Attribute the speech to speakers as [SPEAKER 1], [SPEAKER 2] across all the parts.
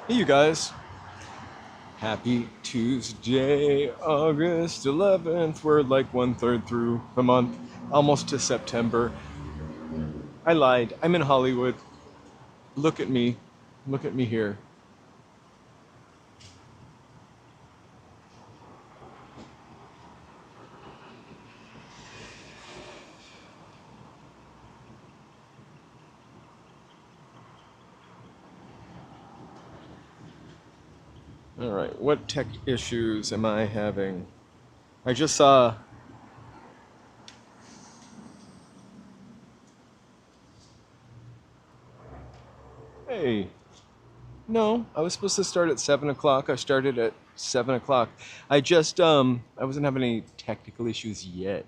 [SPEAKER 1] Hey, you guys. Happy Tuesday, August 11th. We're like 1/3 through the month, almost to September. I lied. I'm in Hollywood. Look at me. Look at me here. All right. What tech issues am I having? I just saw. Hey. No, I was supposed to start at 7 o'clock. I started at 7 o'clock. I wasn't having any technical issues yet.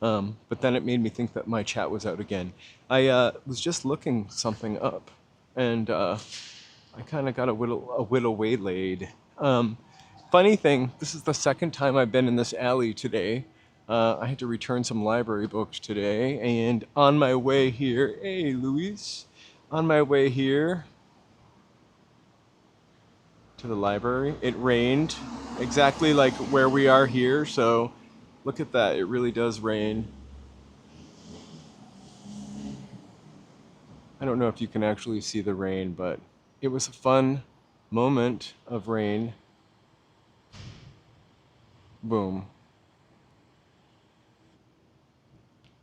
[SPEAKER 1] But then it made me think that my chat was out again. I was just looking something up, and I kind of got a whittle waylaid. Um, Funny thing, this is the second time I've been in this alley today. I had to return some library books today, and on my way here, hey Luis, on my way here to the library, it rained exactly like where we are here. So look at that, it really does rain. I don't know if you can actually see the rain, but it was a fun moment of rain. Boom.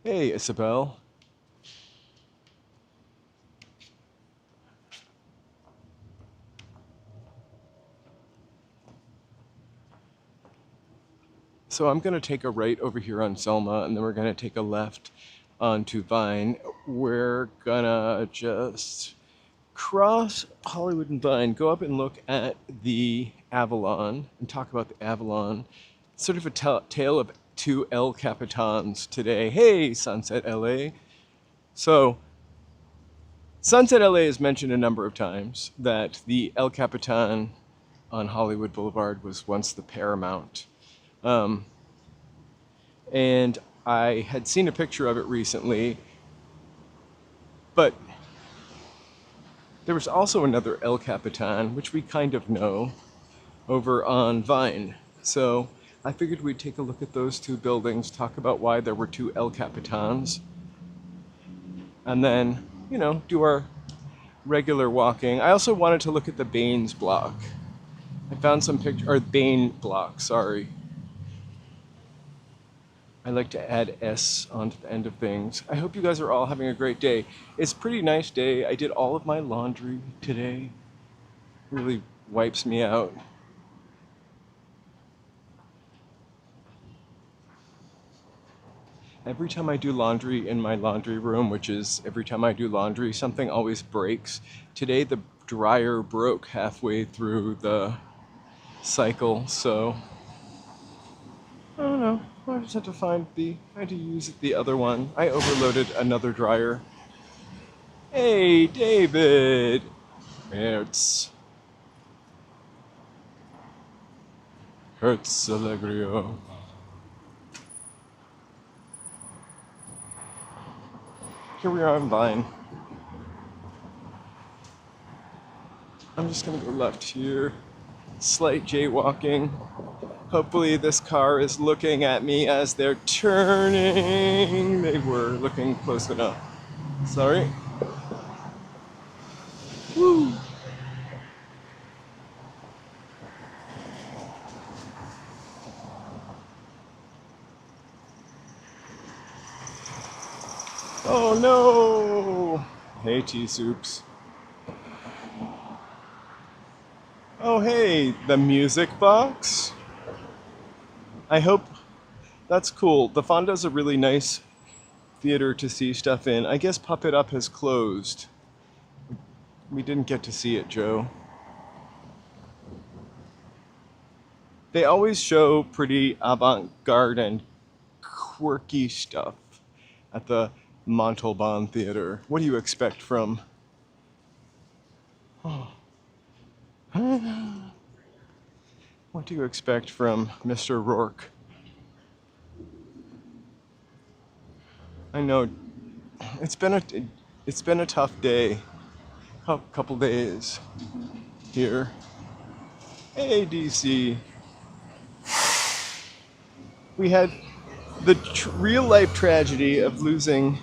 [SPEAKER 1] Hey, Isabel. So I'm going to take a right over here on Selma, and then we're going to take a left onto Vine. We're going to just cross Hollywood and Vine, go up and look at the Avalon, and talk about the Avalon. Sort of a tale of two El Capitans today. Hey, Sunset LA. So, Sunset LA is mentioned a number of times that the El Capitan on Hollywood Boulevard was once the Paramount. Um, and I had seen a picture of it recently, but there was also another El Capitan, which we kind of know, over on Vine. So I figured we'd take a look at those two buildings, talk about why there were two El Capitans, and then, do our regular walking. I also wanted to look at the Baines block. I found some picture, or Bain block, sorry. I like to add S onto the end of things. I hope you guys are all having a great day. It's a pretty nice day. I did all of my laundry today. Really wipes me out. Every time I do laundry in my laundry room, which is every time I do laundry, something always breaks. Today the dryer broke halfway through the cycle, so I don't know. I just had to I had to use the other one. I overloaded another dryer. Hey, David! Hertz Allegrio. Here we are on Vine. I'm just gonna go left here. Slight jaywalking. Hopefully this car is looking at me as they're turning. They were looking close enough. Sorry. Woo! Oh no! Hey, T-Soups. Oh hey, the music box? I hope that's cool. The Fonda's a really nice theater to see stuff in. I guess Puppet Up has closed. We didn't get to see it, Joe. They always show pretty avant-garde and quirky stuff at the Montalban Theater. What do you expect from... What do you expect from Mr. Rourke? I know it's been a tough day, couple days. here. Hey, DC. We had the real life tragedy of losing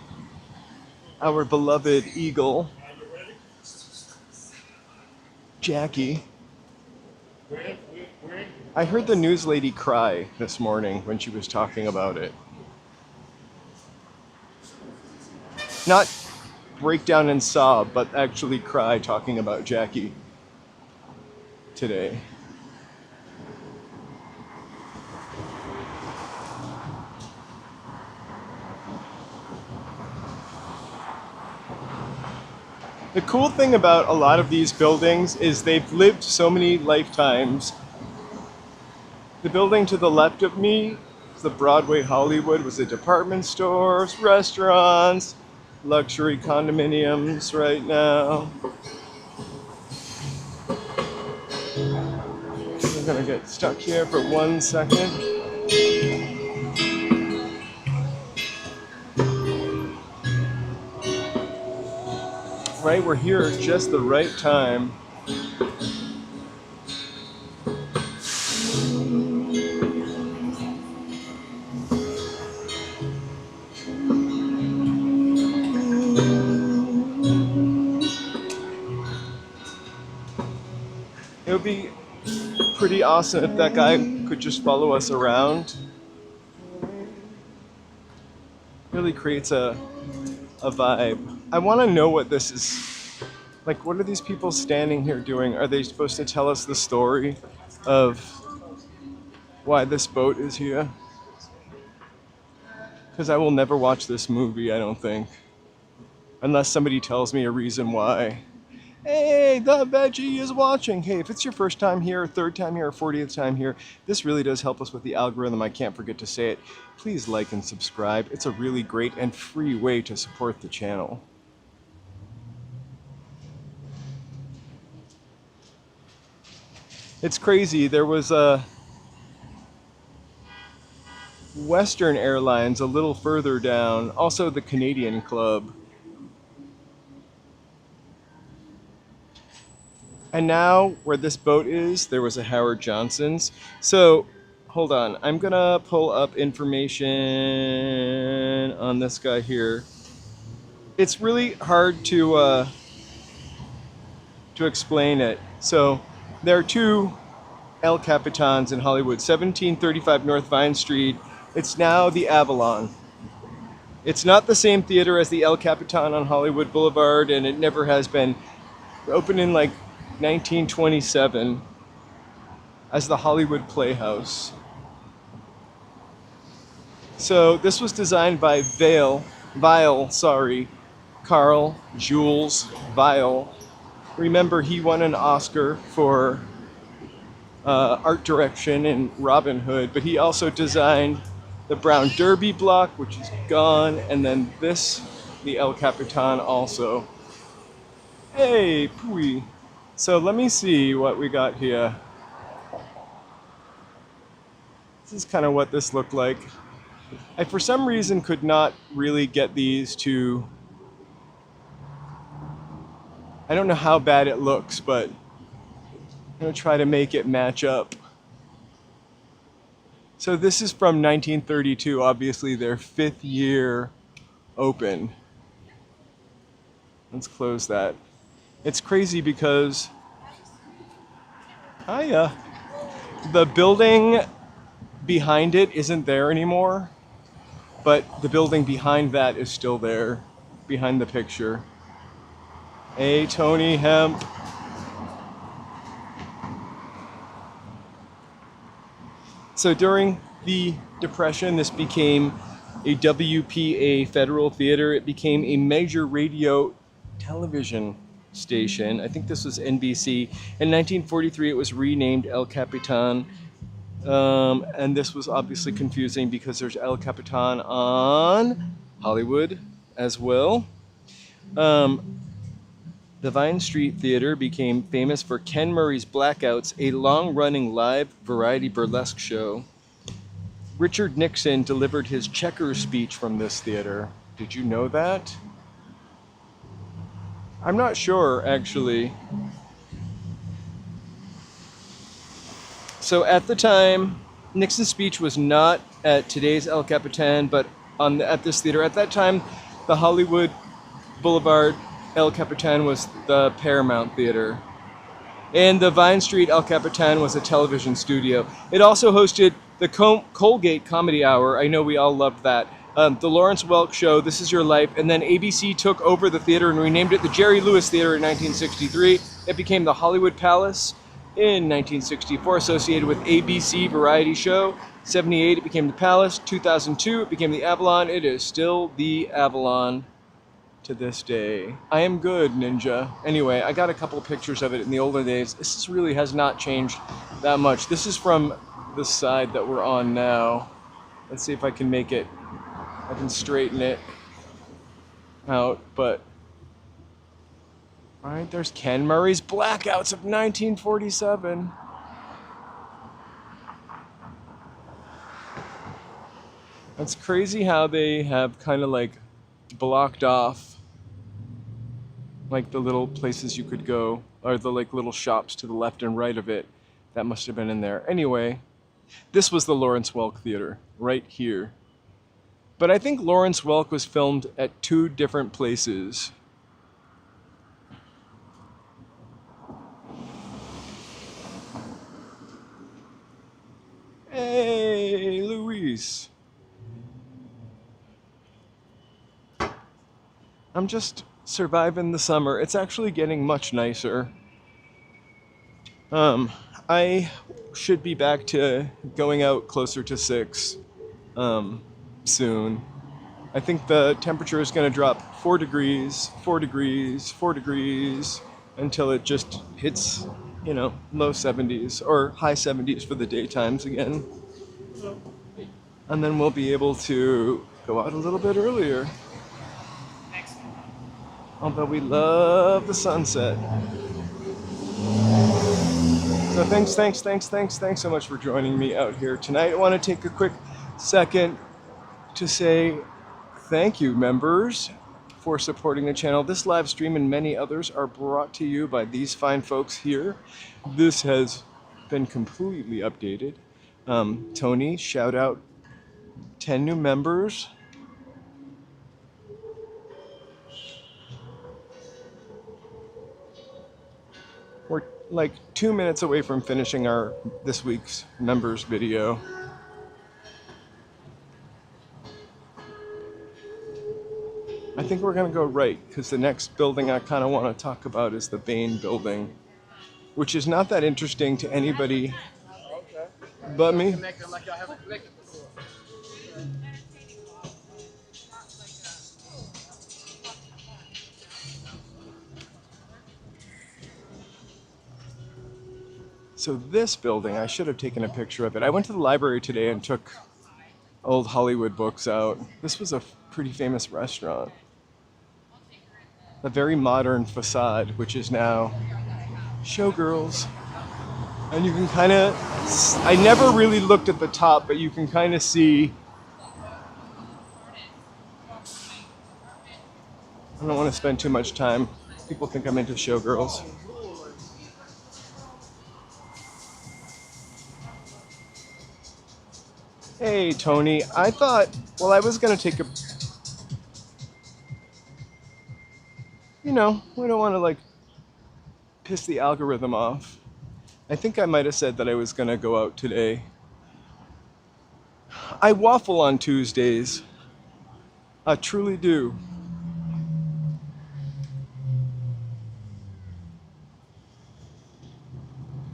[SPEAKER 1] our beloved eagle, Jackie. I heard the news lady cry this morning when she was talking about it. Not break down and sob, but actually cry talking about Jackie today. The cool thing about a lot of these buildings is they've lived so many lifetimes. The building to the left of me, the Broadway Hollywood, was the department stores, restaurants, luxury condominiums right now. We're gonna get stuck here for 1 second. Right, we're here at just the right time. It would be pretty awesome if that guy could just follow us around. Really creates a vibe. I want to know what this is. Like, what are these people standing here doing? Are they supposed to tell us the story of why this boat is here? Because I will never watch this movie, I don't think. Unless somebody tells me a reason why. Hey, the veggie is watching. Hey, if it's your first time here, third time here, or 40th time here, this really does help us with the algorithm. I can't forget to say it. Please like and subscribe. It's a really great and free way to support the channel. It's crazy. There was a Western Airlines a little further down, also the Canadian Club. And now, where this boat is, there was a Howard Johnson's. So, hold on. I'm gonna pull up information on this guy here. It's really hard to explain it. So, there are two El Capitans in Hollywood. 1735 North Vine Street. It's now the Avalon. It's not the same theater as the El Capitan on Hollywood Boulevard, and it never has been. It opened in like 1927 as the Hollywood Playhouse. So this was designed by Carl Jules Weil. Remember, he won an Oscar for art direction in Robin Hood, but he also designed the Brown Derby block, which is gone, and then this, the El Capitan also. Hey, pooey. So let me see what we got here. This is kind of what this looked like. I, for some reason, could not really get these to... I don't know how bad it looks, but I'm going to try to make it match up. So this is from 1932, obviously their 5th year open. Let's close that. It's crazy because the building behind it isn't there anymore, but the building behind that is still there, behind the picture. Hey, Tony Hemp. So during the Depression, this became a WPA federal theater. It became a major radio television station. I think this was NBC. In 1943, it was renamed El Capitan. And this was obviously confusing because there's El Capitan on Hollywood as well. The Vine Street Theater became famous for Ken Murray's Blackouts, a long-running live variety burlesque show. Richard Nixon delivered his Checkers speech from this theater. Did you know that? I'm not sure, actually. So at the time, Nixon's speech was not at today's El Capitan, but at this theater. At that time, the Hollywood Boulevard El Capitan was the Paramount Theater. And the Vine Street El Capitan was a television studio. It also hosted the Colgate Comedy Hour. I know we all loved that. The Lawrence Welk Show, This Is Your Life. And then ABC took over the theater and renamed it the Jerry Lewis Theater in 1963. It became the Hollywood Palace in 1964, associated with ABC Variety Show. 78, it became the Palace. 2002, it became the Avalon. It is still the Avalon to this day. I am good, Ninja. Anyway, I got a couple pictures of it in the older days. This really has not changed that much. This is from the side that we're on now. Let's see if I can make it. I can straighten it out, but all right, there's Ken Murray's Blackouts of 1947. That's crazy how they have kind of like blocked off like the little places you could go, or the like little shops to the left and right of it. That must have been in there. Anyway, this was the Lawrence Welk Theater right here. But I think Lawrence Welk was filmed at 2 different places. Hey, Luis. I'm just surviving the summer. It's actually getting much nicer. I should be back to going out closer to 6 soon. I think the temperature is going to drop 4 degrees, 4 degrees, 4 degrees until it just hits, you know, low 70s or high 70s for the daytimes again. And then we'll be able to go out a little bit earlier. Although we love the sunset. So thanks so much for joining me out here tonight. I want to take a quick second to say thank you, members, for supporting the channel. This live stream and many others are brought to you by these fine folks here. This has been completely updated. Tony, shout out 10 new members. We're like 2 minutes away from finishing this week's members video. I think we're gonna go right, because the next building I kind of want to talk about is the Bain building, which is not that interesting to anybody but me. So this building, I should have taken a picture of it. I went to the library today and took old Hollywood books out. This was a pretty famous restaurant. A very modern facade, which is now Showgirls. And you can kind of, I never really looked at the top, but you can kind of see. I don't want to spend too much time. People think I'm into Showgirls. Hey, Tony, I thought, well, I was going to take a, you know, we don't want to, like, piss the algorithm off. I think I might have said that I was going to go out today. I waffle on Tuesdays. I truly do.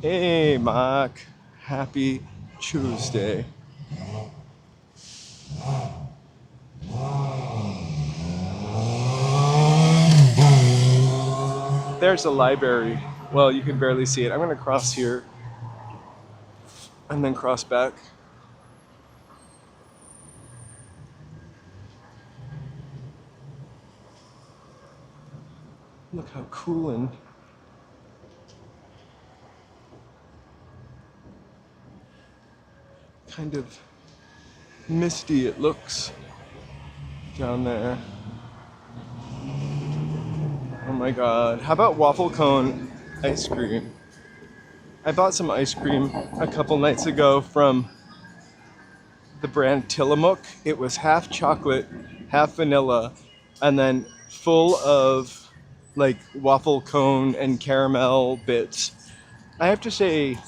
[SPEAKER 1] Hey, Mark. Happy Tuesday. There's a library. Well, you can barely see it. I'm going to cross here and then cross back. Look how cool and kind of misty it looks down there. Oh my god. How about waffle cone ice cream? I bought some ice cream a couple nights ago from the brand Tillamook. It was half chocolate, half vanilla, and then full of like waffle cone and caramel bits. I have to say,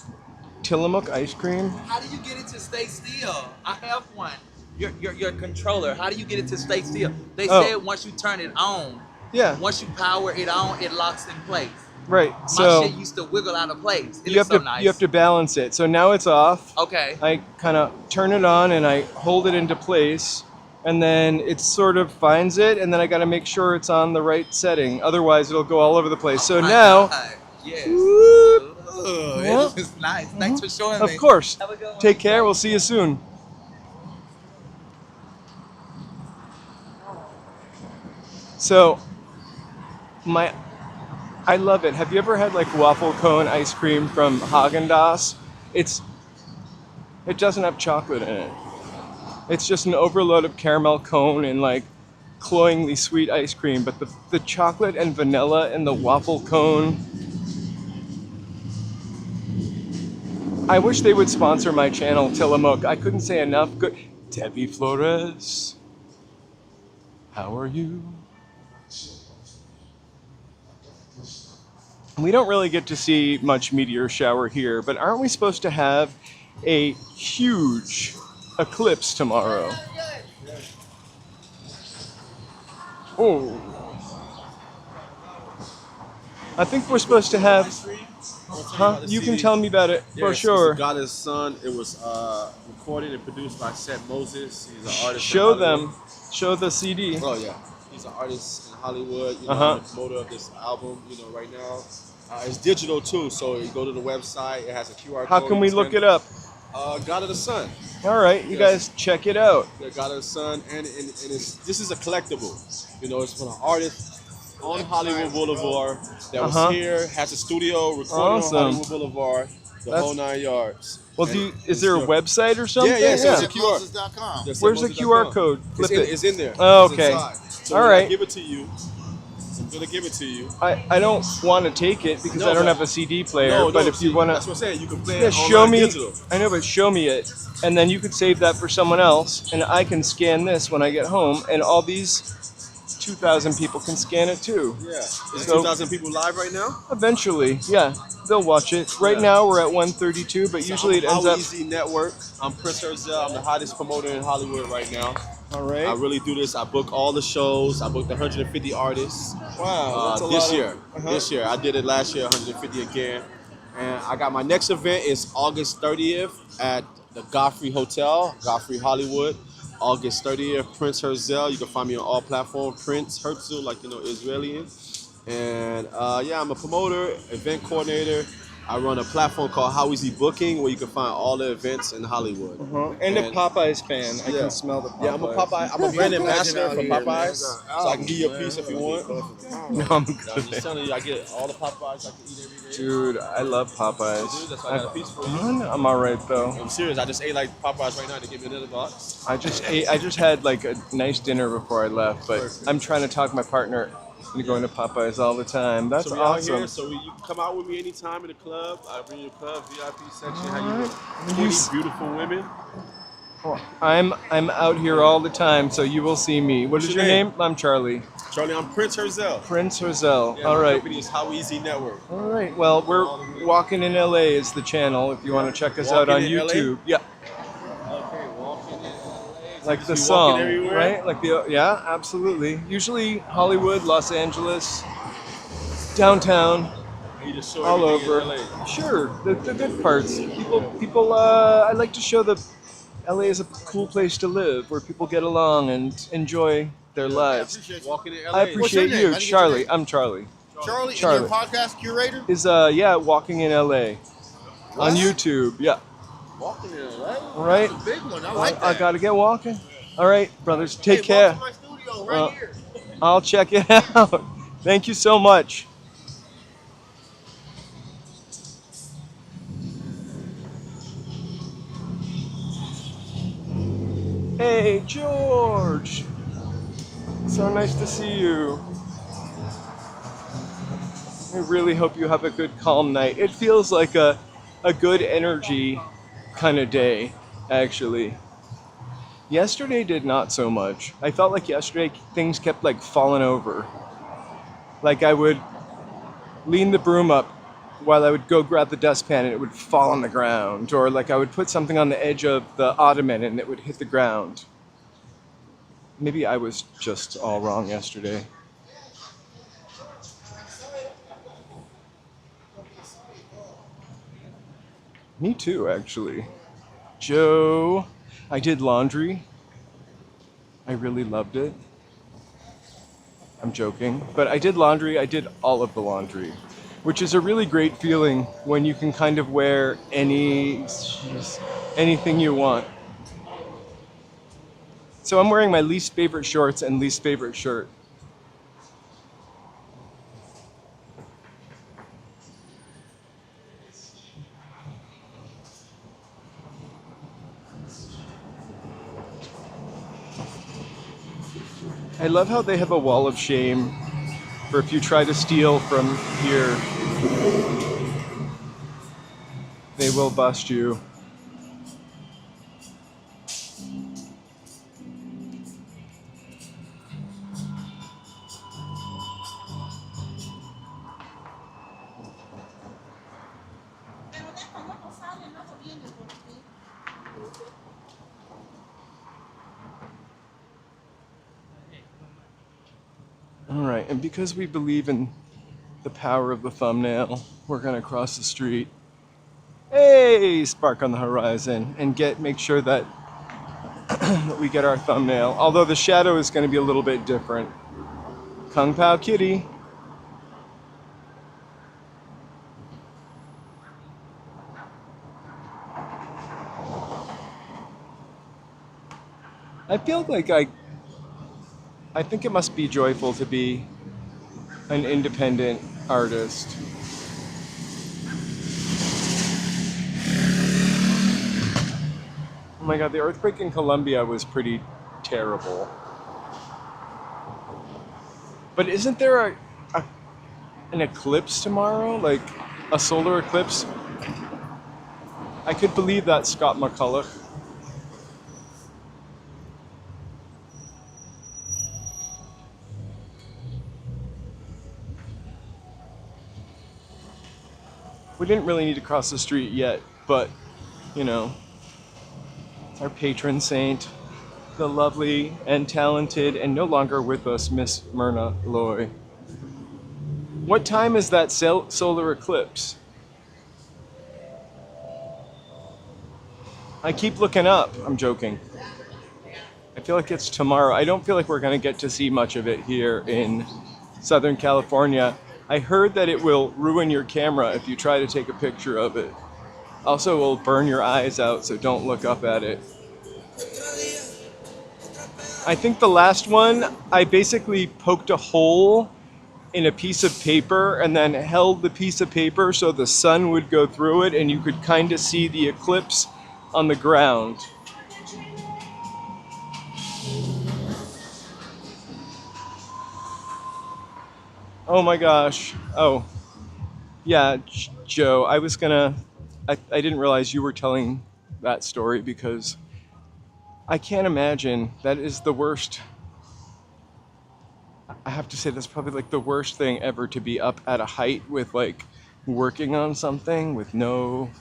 [SPEAKER 1] Tillamook ice cream.
[SPEAKER 2] How do you get it to stay still? I have one. Your controller. How do you get it to stay still? They said once you turn it on, once you power it on, it locks in place.
[SPEAKER 1] Right.
[SPEAKER 2] My shit used to wiggle out of place.
[SPEAKER 1] You have to balance it. So now it's off.
[SPEAKER 2] Okay.
[SPEAKER 1] I kind of turn it on and I hold it into place, and then it sort of finds it, and then I got to make sure it's on the right setting. Otherwise, it'll go all over the place. So now.
[SPEAKER 2] God. Yes.
[SPEAKER 1] Whoop,
[SPEAKER 2] It's nice. Thanks for showing me.
[SPEAKER 1] Of course.
[SPEAKER 2] Have a good one.
[SPEAKER 1] Take care. We'll see you soon. So, I love it. Have you ever had like waffle cone ice cream from Haagen-Dazs? It doesn't have chocolate in it. It's just an overload of caramel cone and like cloyingly sweet ice cream, but the chocolate and vanilla in the waffle cone. I wish they would sponsor my channel, Tillamook. I couldn't say enough good. Debbie Flores, how are you? We don't really get to see much meteor shower here, but aren't we supposed to have a huge eclipse tomorrow? Oh. I think we're supposed to have... Huh? You can tell me about it, for sure.
[SPEAKER 3] It's God is Son. It was recorded and produced by Seth Moses. He's an artist.
[SPEAKER 1] Show them. Show the CD.
[SPEAKER 3] Oh, yeah. He's an artist in Hollywood. You know, I'm the promoter of this album, right now. It's digital, too, so you go to the website. It has a QR code.
[SPEAKER 1] How can we look it up?
[SPEAKER 3] God of the Sun.
[SPEAKER 1] All right, you guys check it out.
[SPEAKER 3] Yeah, God of the Sun, and this is a collectible. It's from an artist on Hollywood Boulevard that was here, has a studio recording on Hollywood Boulevard, whole 9 yards.
[SPEAKER 1] Well, is there a website or something?
[SPEAKER 3] Yeah. So it's a QR.
[SPEAKER 1] Where's the QR code? Flip it.
[SPEAKER 3] It's in there.
[SPEAKER 1] Oh, okay.
[SPEAKER 3] So
[SPEAKER 1] all right.
[SPEAKER 3] Give it to you. I'm gonna give it to you.
[SPEAKER 1] I don't want to take it because I don't have a CD player. But if you want to,
[SPEAKER 3] that's what I'm saying. You can play it
[SPEAKER 1] show me.
[SPEAKER 3] digital.
[SPEAKER 1] I know, but show me it, and then you could save that for someone else, and I can scan this when I get home, and all these 2,000 people can scan it too.
[SPEAKER 3] Yeah. Is 2,000 people live right now?
[SPEAKER 1] Eventually, yeah, they'll watch it. Right now we're at 132, but usually it ends up.
[SPEAKER 3] Easy Network. I'm Prince Zelle. I'm the hottest promoter in Hollywood right now.
[SPEAKER 1] All right.
[SPEAKER 3] I really do this. I book all the shows. I booked 150 artists.
[SPEAKER 1] Wow, that's a
[SPEAKER 3] this
[SPEAKER 1] lot
[SPEAKER 3] year. This year, I did it last year, 150 again. And I got my next event is August 30th at the Godfrey Hotel, Godfrey Hollywood. August 30th, Prince Zelle. You can find me on all platforms. Prince Herzl, Israeli. And I'm a promoter, event coordinator. I run a platform called How Easy Booking, where you can find all the events in Hollywood.
[SPEAKER 1] And a Popeyes fan. I can smell the Popeyes.
[SPEAKER 3] Yeah, I'm a Popeye. I'm a brand ambassador for Popeyes, so I can give you a piece if you want.
[SPEAKER 1] No, I'm good.
[SPEAKER 3] I'm just telling you, I get all the Popeyes I can eat every day.
[SPEAKER 1] Dude, I love Popeyes.
[SPEAKER 3] Dude, that's why I got a piece for you.
[SPEAKER 1] I'm all right though.
[SPEAKER 3] I'm serious. I just ate like Popeyes right now to give me another box.
[SPEAKER 1] I just had like a nice dinner before I left, but I'm trying to talk my partner into going to Popeyes all the time. That's
[SPEAKER 3] so
[SPEAKER 1] awesome.
[SPEAKER 3] Out here, so you can come out with me anytime in the club. I bring you a club VIP section. How you with 20 beautiful women.
[SPEAKER 1] I'm out here all the time, so you will see me. What is your name? I'm Charlie.
[SPEAKER 3] Charlie, I'm Prince Zelle.
[SPEAKER 1] Prince Zelle.
[SPEAKER 3] Yeah,
[SPEAKER 1] all right.
[SPEAKER 3] My company is How Easy Network.
[SPEAKER 1] All right. Well, we're Walking in L.A. is the channel if you want to check us out on YouTube. Yeah.
[SPEAKER 3] Okay, Walking in L.A.
[SPEAKER 1] Like the song, right? Like absolutely. Usually Hollywood, Los Angeles, downtown, all over. Sure, the good parts. People. I like to show that LA is a cool place to live, where people get along and enjoy their lives. I appreciate you, Charlie. I'm Charlie.
[SPEAKER 4] Charlie. And your podcast curator
[SPEAKER 1] is Walking in L.A. on YouTube. Yeah.
[SPEAKER 4] Walking in L.A.
[SPEAKER 1] All right.
[SPEAKER 4] That's a big one. I like that.
[SPEAKER 1] I gotta get walking. All right, brothers. Take care.
[SPEAKER 4] Welcome to my studio right here.
[SPEAKER 1] I'll check it out. Thank you so much. Hey, George. So nice to see you. I really hope you have a good, calm night. It feels like a a good energy kind of day, actually. Yesterday did not so much. I felt like yesterday things kept like falling over. Like I would lean the broom up while I would go grab the dustpan and it would fall on the ground. Or like I would put something on the edge of the ottoman and it would hit the ground. Maybe I was just all wrong yesterday. Me too, actually. Joe, I did laundry. I really loved it. I'm joking. But I did laundry. I did all of the laundry, which is a really great feeling when you can kind of wear anything you want. So I'm wearing my least favorite shorts and least favorite shirt. I love how they have a wall of shame for if you try to steal from here, they will bust you. Alright, and because we believe in the power of the thumbnail, we're gonna cross the street. Hey, spark on the horizon, and make sure that, that we get our thumbnail. Although the shadow is gonna be a little bit different. Kung Pao Kitty. I feel like I think it must be joyful to be an independent artist. Oh my god, the earthquake in Colombia was pretty terrible. But isn't there an eclipse tomorrow? Like a solar eclipse? I could believe that, Scott McCulloch. We didn't really need to cross the street yet, but, you know, our patron saint, the lovely and talented and no longer with us, Miss MYRNA Loy. What time is that solar eclipse? I keep looking up. I'm joking. I feel like it's tomorrow. I don't feel like we're going to get to see much of it here in Southern California. I heard that it will ruin your camera if you try to take a picture of it. Also, it will burn your eyes out, so don't look up at it. I think the last one, I basically poked a hole in a piece of paper and then held the piece of paper so the sun would go through it and you could kind of see the eclipse on the ground. Oh my gosh. Oh, yeah, Joe, I didn't realize you were telling that story because I can't imagine. That is the worst. I have to say that's probably like the worst thing ever, to be up at a height with like working on something with no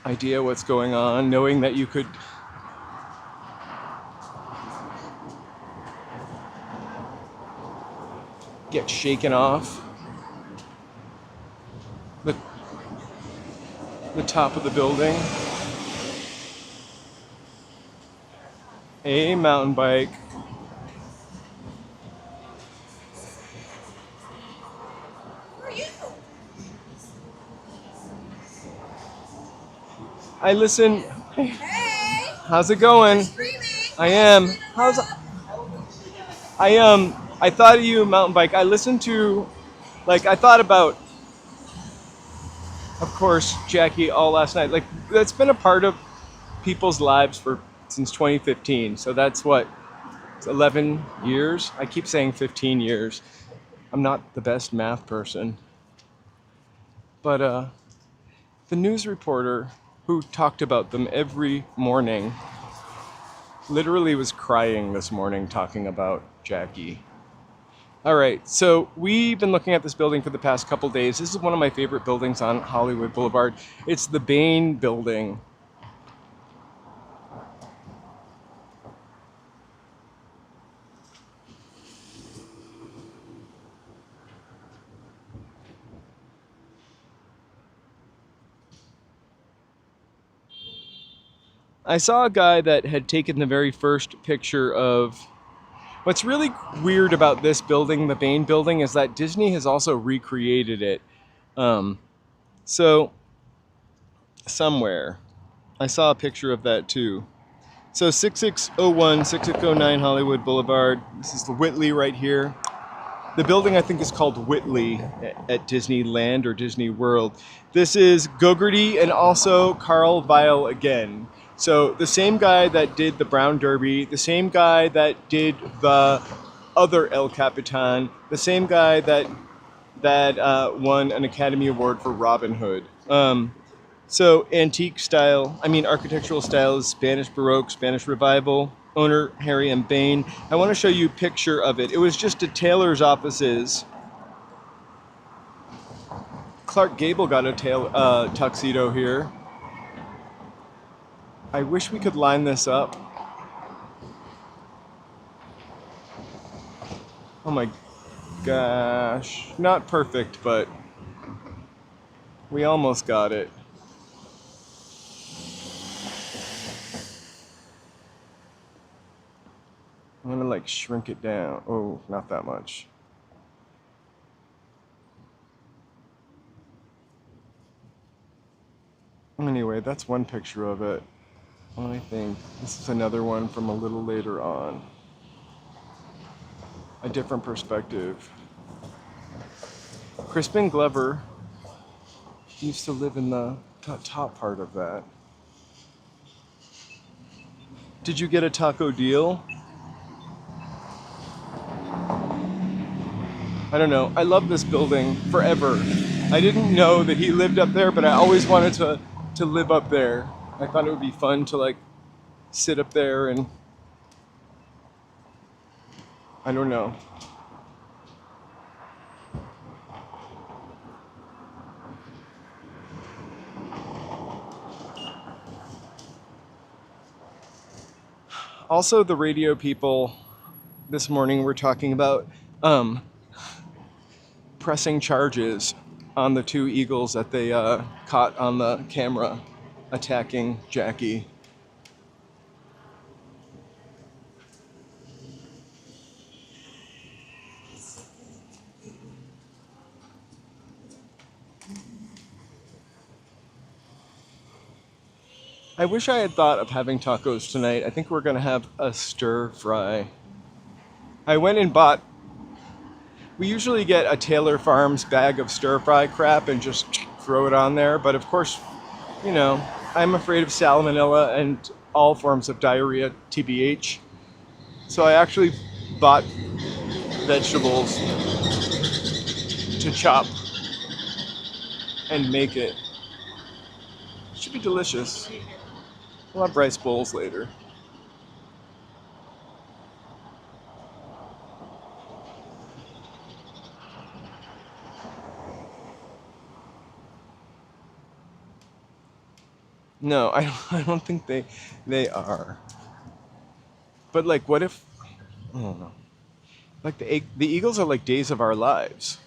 [SPEAKER 1] idea what's going on, knowing that you could get shaken off the top of the building. A mountain bike. I listen. Hey, how's it going? I am. I thought of you, mountain bike. I listened to, like, I thought about, of course, Jackie all last night. Like, that's been a part of people's lives since 2015. So that's what, it's 11 years? I keep saying 15 years. I'm not the best math person. But the news reporter who talked about them every morning literally was crying this morning talking about Jackie. All right, so we've been looking at this building for the past couple days. This is one of my favorite buildings on Hollywood Boulevard. It's the Bain building. I saw a guy that had taken the very first picture of... What's really weird about this building, the Bain building, is that Disney has also recreated it. So, somewhere, I saw a picture of that too. So 6601, 6609 Hollywood Boulevard. This is the Whitley right here. The building I think is called Whitley at Disneyland or Disney World. This is Gogarty and also Carl Weil again. So the same guy that did the Brown Derby, the same guy that did the other El Capitan, the same guy that won an Academy Award for Robin Hood. So antique style, architectural style is Spanish Baroque, Spanish Revival. Owner Harry M. Bain. I want to show you a picture of it. It was just a tailor's offices. Clark Gable got a tuxedo here. I wish we could line this up. Oh my gosh. Not perfect, but we almost got it. I'm gonna like shrink it down. Oh, not that much. Anyway, that's one picture of it. I think this is another one from a little later on. A different perspective. Crispin Glover used to live in the top part of that. Did you get a taco deal? I don't know. I love this building forever. I didn't know that he lived up there, but I always wanted to live up there. I thought it would be fun to like sit up there and I don't know. Also, the radio people this morning were talking about pressing charges on the two eagles that they caught on the camera attacking Jackie. I wish I had thought of having tacos tonight. I think we're gonna have a stir fry. I went and bought, we usually get a Taylor Farms bag of stir fry crap and just throw it on there, but of course, you know, I'm afraid of salmonella and all forms of diarrhea, TBH. So I actually bought vegetables to chop and make it. Should be delicious. We'll have rice bowls later. No, I don't think they are. But like, what if? I don't know. Like the Eagles are like days of our lives.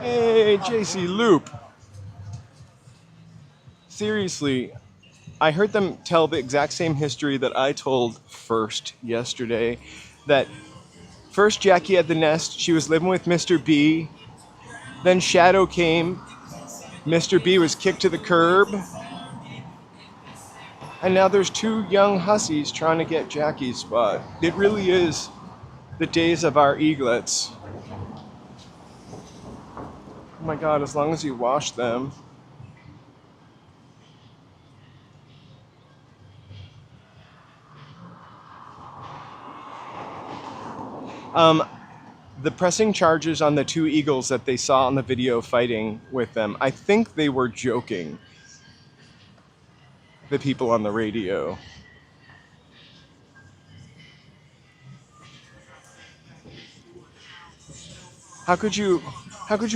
[SPEAKER 1] Hey, JC Loop. Seriously, I heard them tell the exact same history that I told first yesterday. That first Jackie had the nest. She was living with Mr. B. Then Shadow came. Mr. B was kicked to the curb. And now there's two young hussies trying to get Jackie's spot. It really is the days of our eaglets. Oh my God, as long as you wash them. the pressing charges on the two eagles that they saw on the video fighting with them, I think they were joking. The people on the radio. How could you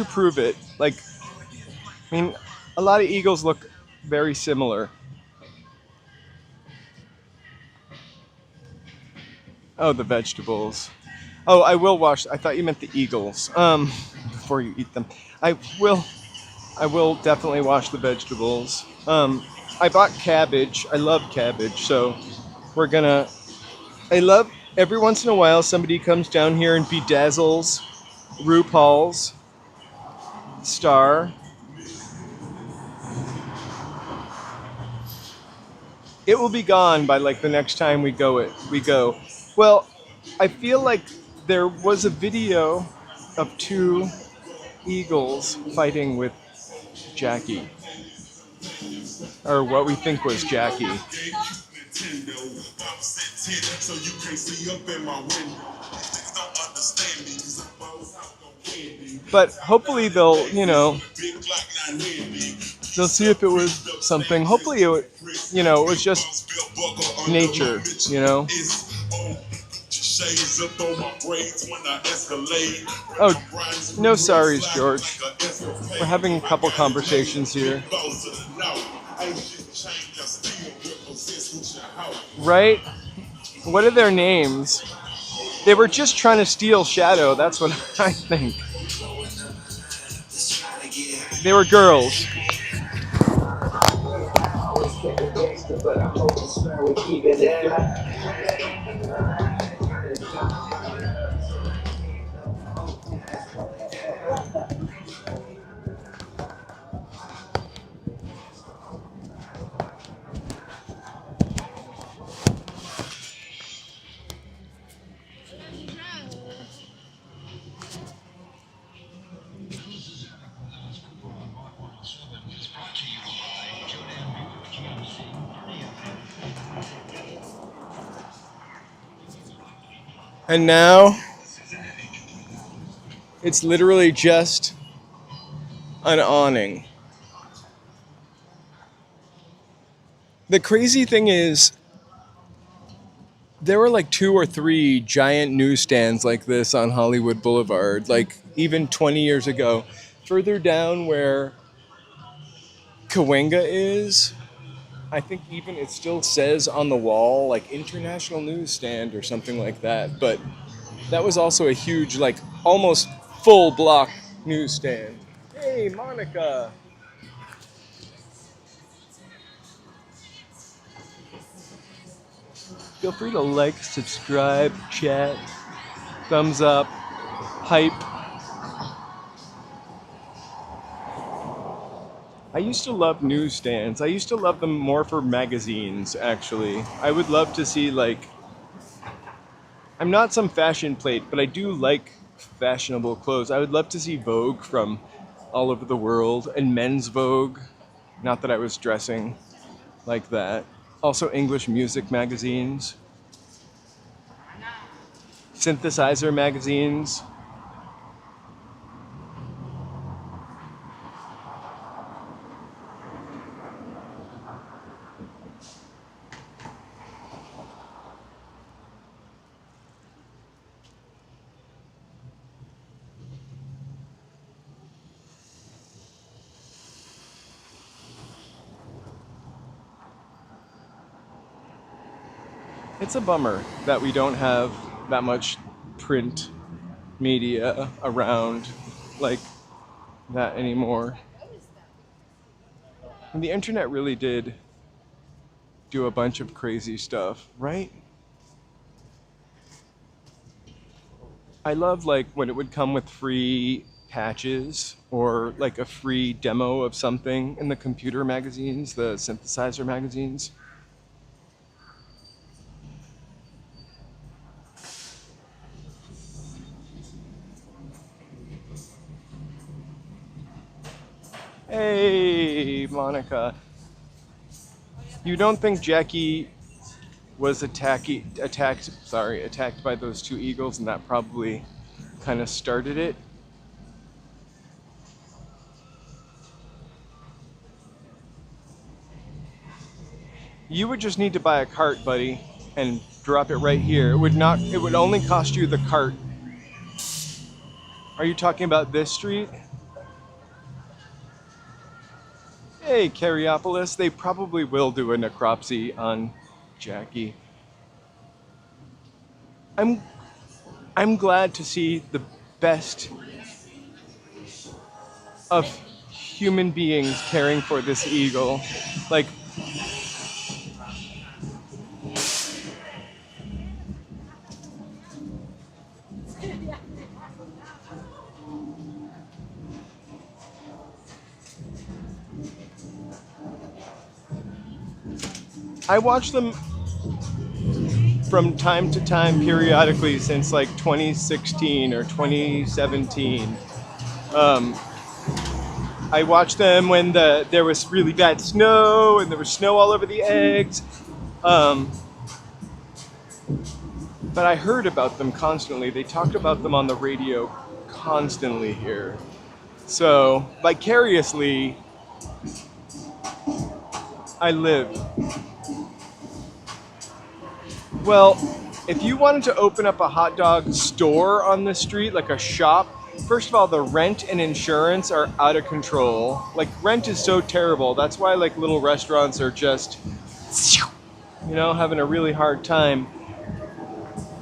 [SPEAKER 1] prove it? Like, I mean, a lot of eagles look very similar. Oh, the vegetables. Oh, I will wash. I thought you meant the eagles. Before you eat them, I will definitely wash the vegetables. I bought cabbage. I love cabbage, so we're gonna. I love every once in a while somebody comes down here and bedazzles RuPaul's star. It will be gone by like the next time we go. Well, I feel like there was a video of two eagles fighting with Jackie. Or what we think was Jackie. But hopefully they'll, they'll see if it was something. Hopefully it was just nature, Oh, no sorries, George. We're having a couple conversations here. Right? What are their names? They were just trying to steal Shadow, that's what I think. They were girls. And now, it's literally just an awning. The crazy thing is, there were like 2 or 3 giant newsstands like this on Hollywood Boulevard, like even 20 years ago. Further down where Cahuenga is, I think even it still says on the wall, like International Newsstand or something like that. But that was also a huge, like almost full block newsstand. Hey, Monica. Feel free to like, subscribe, chat, thumbs up, hype. I used to love newsstands. I used to love them more for magazines, actually. I would love to see, like... I'm not some fashion plate, but I do like fashionable clothes. I would love to see Vogue from all over the world, and men's Vogue. Not that I was dressing like that. Also English music magazines. Synthesizer magazines. It's a bummer that we don't have that much print media around like that anymore. And the internet really did do a bunch of crazy stuff, right? I love like when it would come with free patches or like a free demo of something in the computer magazines, the synthesizer magazines. Hey, Monica. You don't think Jackie was attacked by those 2 eagles, and that probably kind of started it. You would just need to buy a cart, buddy, and drop it right here. It would only cost you the cart. Are you talking about this street? Hey, Cariopolis, they probably will do a necropsy on Jackie. I'm glad to see the best of human beings caring for this eagle. Like, I watch them from time to time periodically since like 2016 or 2017. I watched them when there was really bad snow and there was snow all over the eggs. But I heard about them constantly. They talked about them on the radio constantly here. So vicariously, I live. Well, if you wanted to open up a hot dog store on the street, like a shop, first of all, the rent and insurance are out of control. Like, rent is so terrible. That's why, like, little restaurants are just, you know, having a really hard time.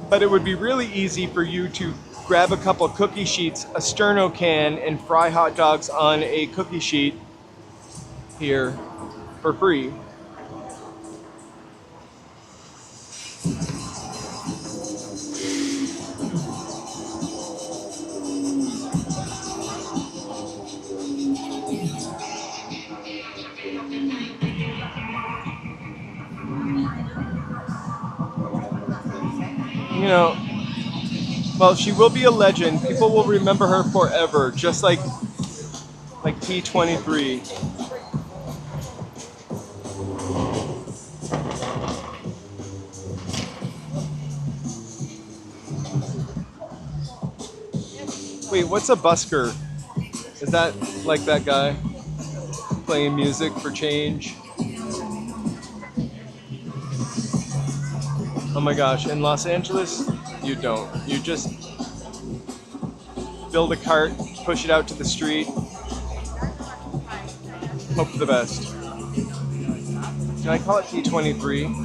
[SPEAKER 1] But it would be really easy for you to grab a couple cookie sheets, a sterno can, and fry hot dogs on a cookie sheet here for free. You know, well, she will be a legend. People will remember her forever, just like P23. Wait, what's a busker? Is that like that guy playing music for change? Oh my gosh, in Los Angeles, you don't. You just build a cart, push it out to the street, hope for the best. Can I call it P23?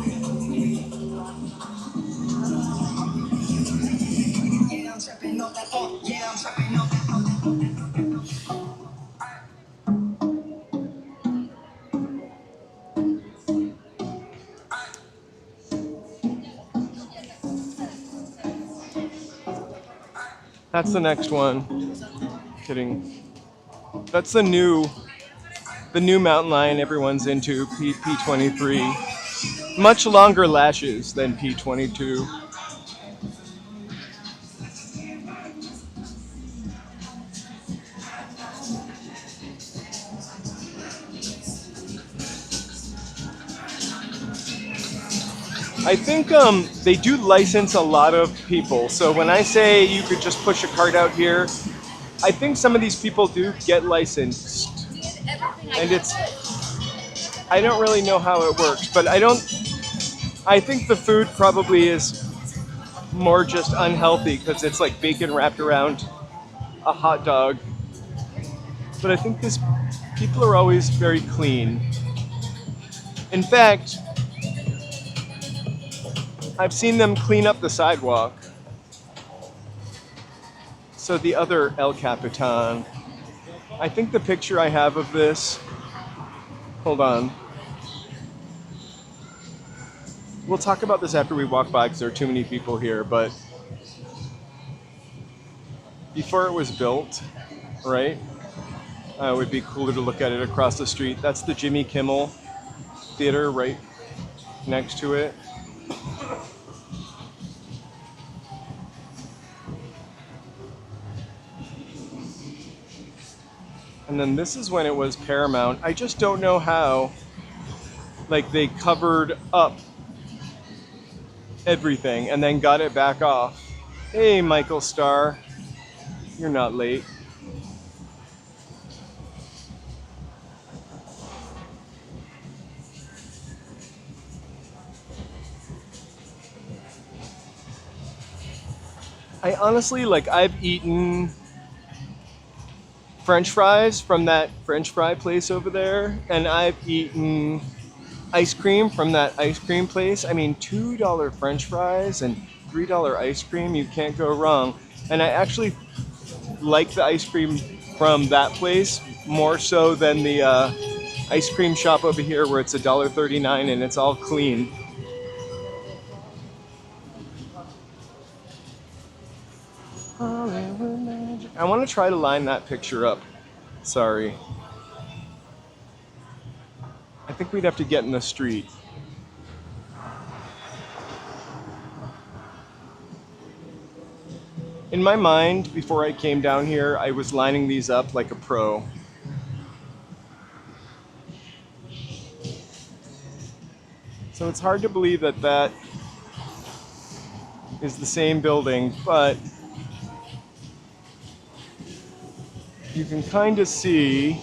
[SPEAKER 1] That's the next one. Kidding. That's the new mountain lion everyone's into, P23. Much longer lashes than P22. I think they do license a lot of people. So when I say you could just push a cart out here, I think some of these people do get licensed. And I don't really know how it works, but I think the food probably is more just unhealthy because it's like bacon wrapped around a hot dog. But I think people are always very clean. In fact, I've seen them clean up the sidewalk. So the other El Capitan, I think the picture I have of this, hold on. We'll talk about this after we walk by because there are too many people here, but before it was built, right? It would be cooler to look at it across the street. That's the Jimmy Kimmel Theater right next to it. And then this is when it was Paramount. I just don't know how, like, they covered up everything and then got it back off. Hey, Michael Starr. You're not late. I honestly, like, I've eaten French fries from that French fry place over there, and I've eaten ice cream from that ice cream place. I mean, $2 French fries and $3 ice cream, you can't go wrong. And I actually like the ice cream from that place more so than the ice cream shop over here where it's $1.39 and it's all clean. I want to try to line that picture up. Sorry. I think we'd have to get in the street. In my mind, before I came down here, I was lining these up like a pro. So it's hard to believe that that is the same building, but you can kind of see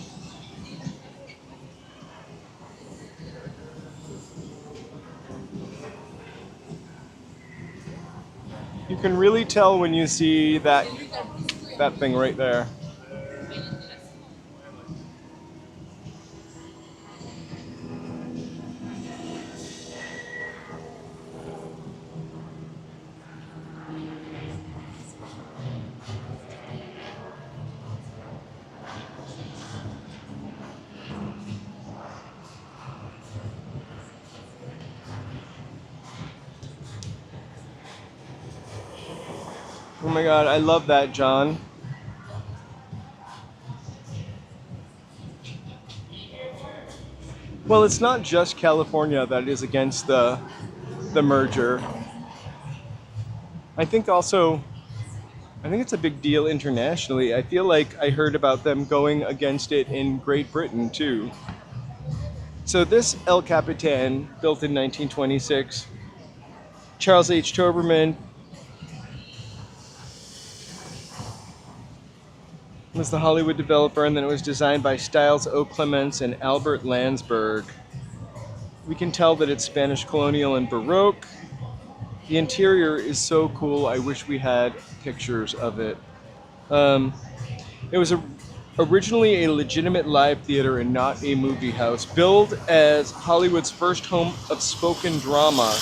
[SPEAKER 1] you can really tell when you see that thing right there. Oh my God, I love that, John. Well, it's not just California that is against the merger. I think it's a big deal internationally. I feel like I heard about them going against it in Great Britain too. So this El Capitan, built in 1926, Charles H. Toberman was the Hollywood developer, and then it was designed by Styles O. Clements and Albert Landsberg. We can tell that it's Spanish colonial and Baroque. The interior is so cool. I wish we had pictures of it. It was originally a legitimate live theater and not a movie house, billed as Hollywood's first home of spoken drama.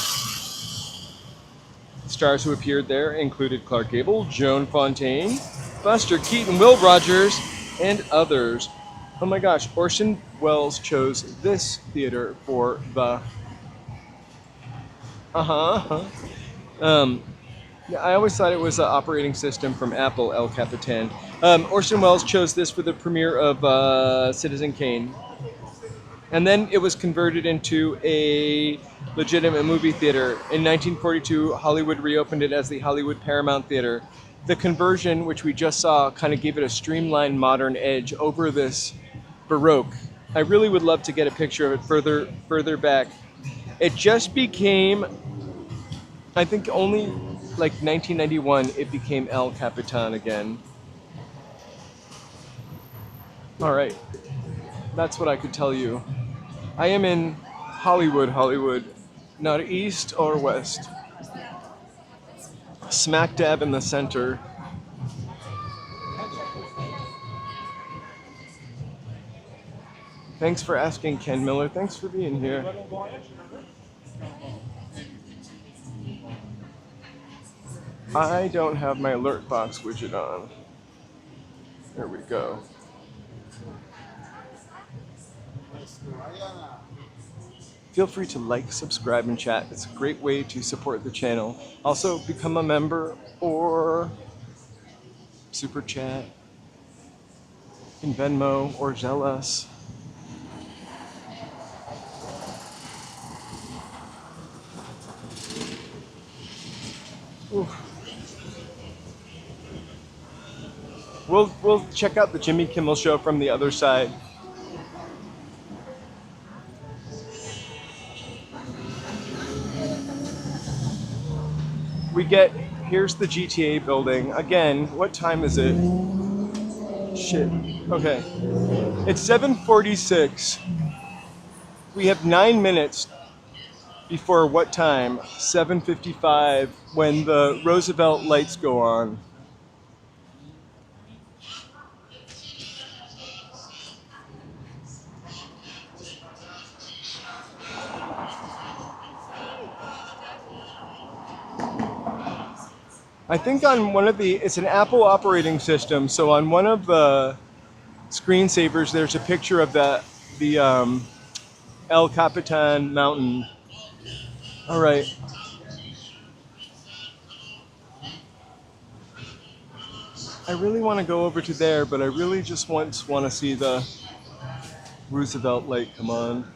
[SPEAKER 1] Stars who appeared there included Clark Gable, Joan Fontaine, Buster Keaton, Will Rogers, and others. Oh my gosh, Orson Welles chose this theater for the... I always thought it was an operating system from Apple, El Capitan. Orson Welles chose this for the premiere of Citizen Kane. And then it was converted into a legitimate movie theater. In 1942, Hollywood reopened it as the Hollywood Paramount Theater. The conversion, which we just saw, kind of gave it a streamlined modern edge over this Baroque. I really would love to get a picture of it further back. It just became, I think only like 1991, it became El Capitan again. All right, that's what I could tell you. I am in Hollywood, not east or west. Smack dab in the center. Thanks for asking, Ken Miller. Thanks for being here. I don't have my alert box widget on. There we go. Feel free to like, subscribe, and chat. It's a great way to support the channel. Also, become a member or super chat in Venmo or Zelle us. We'll check out the Jimmy Kimmel Show from the other side. We get Here's the GTA building. Again, what time is it? Shit. Okay. It's 7:46. We have 9 minutes before what time? 7:55 when the Roosevelt lights go on. I think on one of it's an Apple operating system, so on one of the screensavers there's a picture of the El Capitan mountain. All right. I really want to go over to there, but I really just want to see the Roosevelt light come on.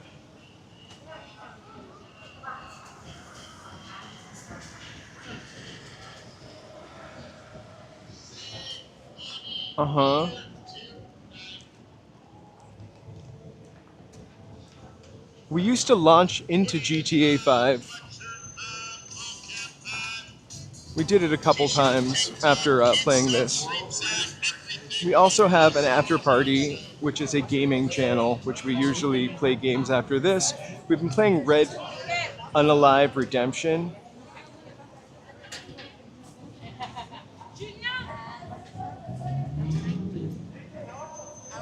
[SPEAKER 1] Uh-huh. We used to launch into GTA 5. We did it a couple times after playing this. We also have an after party, which is a gaming channel, which we usually play games after this. We've been playing Red Unalive Redemption.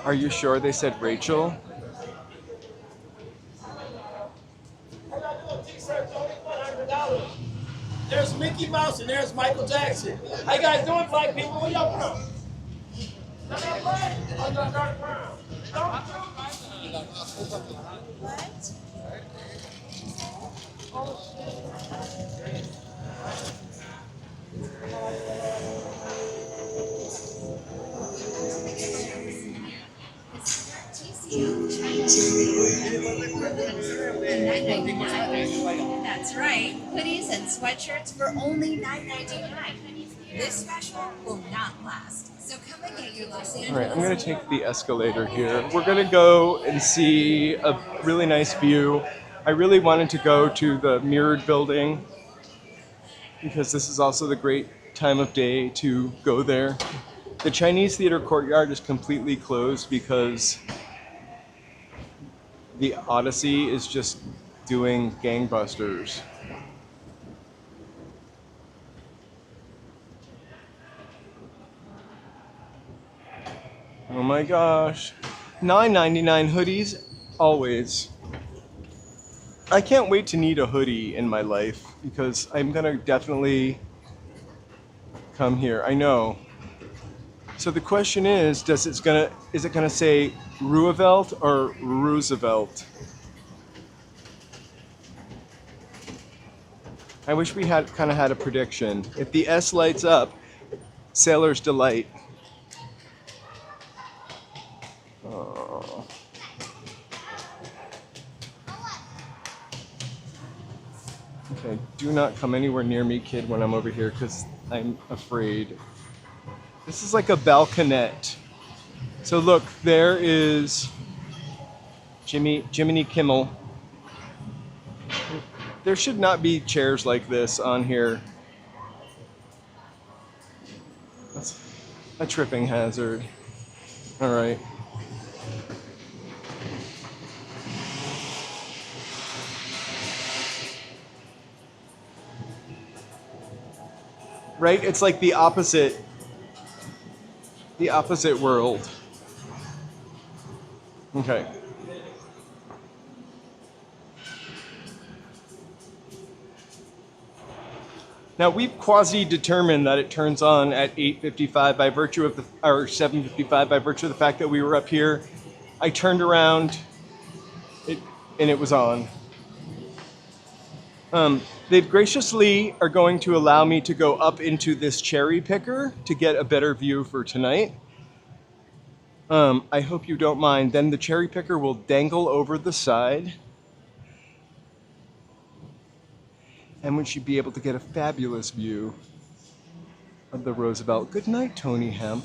[SPEAKER 1] Are you sure they said Rachel?
[SPEAKER 5] There's Mickey Mouse and there's Michael Jackson. How you guys doing, black people? Where y'all from?
[SPEAKER 6] TCL Chinese Theatre. That's right. Hoodies and sweatshirts for only $9.99. This special will not last. So come and get your Los Angeles.
[SPEAKER 1] All right, I'm going to take the escalator here. We're going to go and see a really nice view. I really wanted to go to the mirrored building because this is also the great time of day to go there. The Chinese Theatre courtyard is completely closed because the Odyssey is just doing gangbusters. Oh my gosh. $9.99 hoodies, always. I can't wait to need a hoodie in my life because I'm gonna definitely come here. I know. So the question is, is it gonna say Roosevelt or Roosevelt? I wish we had kind of had a prediction. If the S lights up, Sailor's Delight. Oh. Okay, do not come anywhere near me, kid, when I'm over here, because I'm afraid. This is like a balconette. So look, there is Jiminy Kimmel. There should not be chairs like this on here. That's a tripping hazard. All right. Right? It's like the opposite world. Okay. Now we've quasi-determined that it turns on at 8:55 by virtue of or 7:55 by virtue of the fact that we were up here. I turned around, and it was on. They graciously are going to allow me to go up into this cherry picker to get a better view for tonight. I hope you don't mind. Then the cherry picker will dangle over the side. And we should be able to get a fabulous view of the Roosevelt. Good night, Tony Hemp.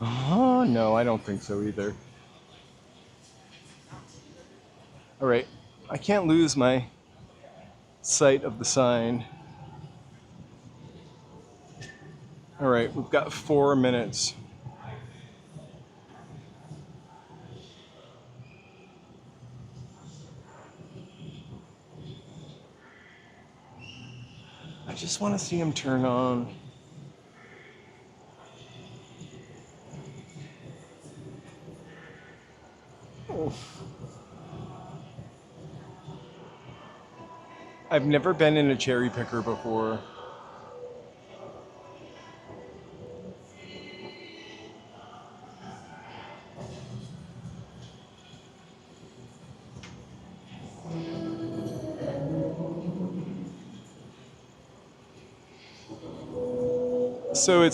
[SPEAKER 1] Oh, no, I don't think so either. All right, I can't lose my sight of the sign. All right, we've got 4 minutes. I just want to see him turn on. Oh. I've never been in a cherry picker before. So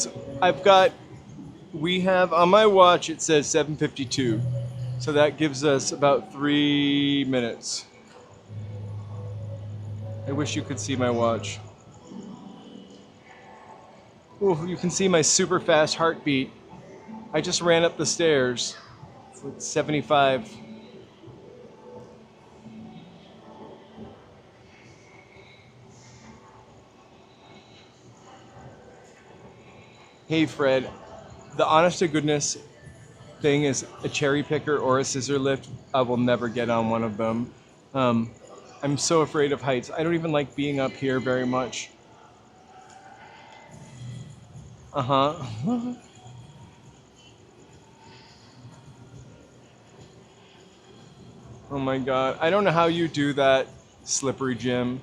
[SPEAKER 1] we have on my watch, it says 7:52. So that gives us about 3 minutes. I wish you could see my watch. Oh, you can see my super fast heartbeat. I just ran up the stairs. It's like 75. Hey Fred, the honest to goodness thing is a cherry picker or a scissor lift. I will never get on one of them. I'm so afraid of heights. I don't even like being up here very much. Uh-huh. Oh my God. I don't know how you do that, Slippery Jim.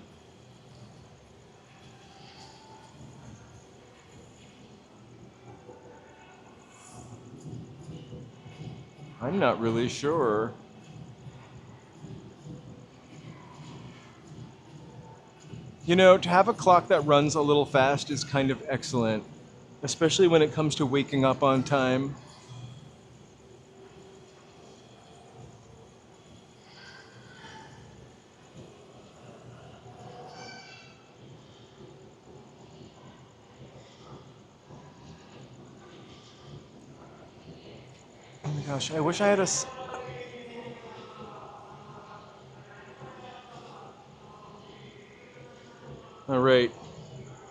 [SPEAKER 1] I'm not really sure. You know, to have a clock that runs a little fast is kind of excellent, especially when it comes to waking up on time. Oh my gosh, I wish I had All right.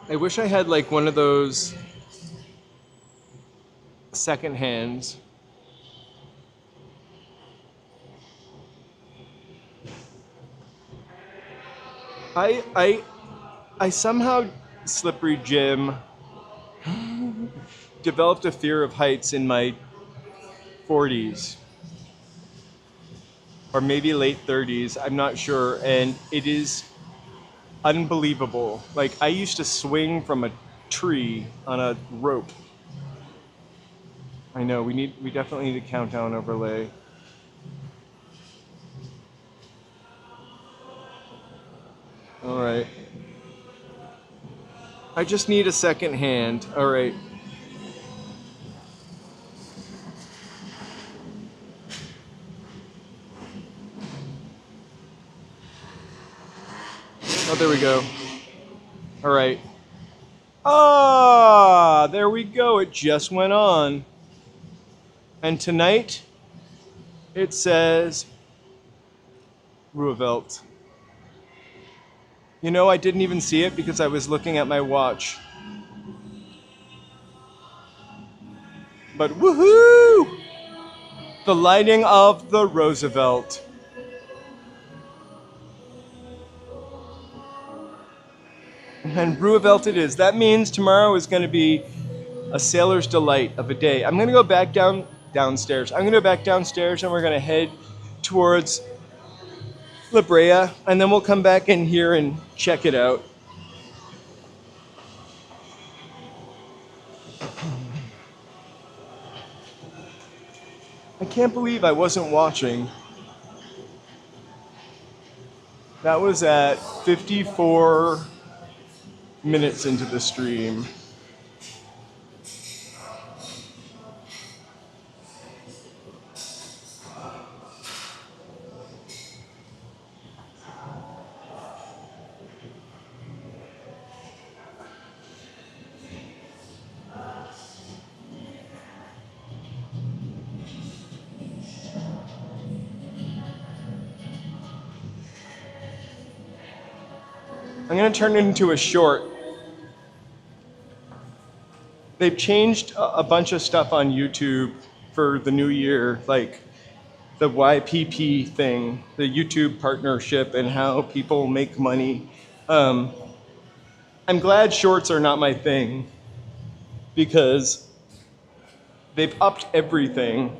[SPEAKER 1] I wish I had like one of those second hands. I somehow, Slippery Jim, developed a fear of heights in my 40s. Or maybe late 30s, I'm not sure, and it is unbelievable. Like, I used to swing from a tree on a rope. I know, we definitely need a countdown overlay. All right. I just need a second hand. All right. Oh, there we go. All right. Ah, there we go. It just went on. And tonight, it says Roosevelt. You know, I didn't even see it because I was looking at my watch. But woohoo! The lighting of the Roosevelt. And Roosevelt it is. That means tomorrow is going to be a sailor's delight of a day. I'm going to go back downstairs. I'm going to go back downstairs and we're going to head towards La Brea, and then we'll come back in here and check it out. I can't believe I wasn't watching. That was at 54 minutes into the stream. I'm gonna turn it into a short. They've changed a bunch of stuff on YouTube for the new year, like the YPP thing, the YouTube partnership, and how people make money. I'm glad shorts are not my thing because they've upped everything.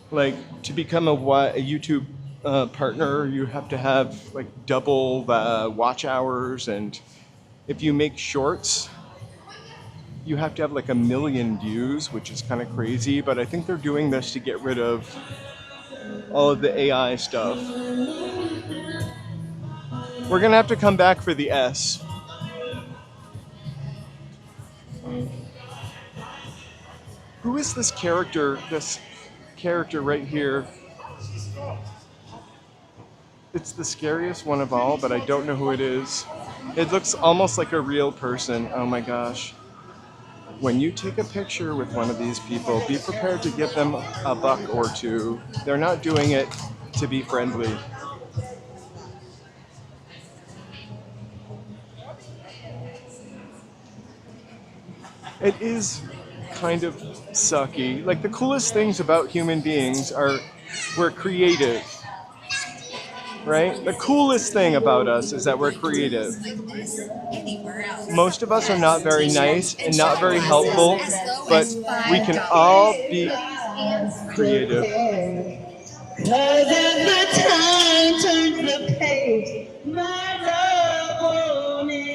[SPEAKER 1] Like to become a YouTube partner, you have to have like double the watch hours, and if you make shorts, you have to have like 1 million views, which is kind of crazy. But I think they're doing this to get rid of all of the AI stuff. We're gonna have to come back for the S. Who is this character? This character right here. It's the scariest one of all, but I don't know who it is. It looks almost like a real person. Oh my gosh. When you take a picture with one of these people, be prepared to give them a buck or two. They're not doing it to be friendly. It is kind of sucky. Like the coolest things about human beings are we're creative. Right? The coolest thing about us is that we're creative. Most of us are not very nice and not very helpful, but we can all be creative.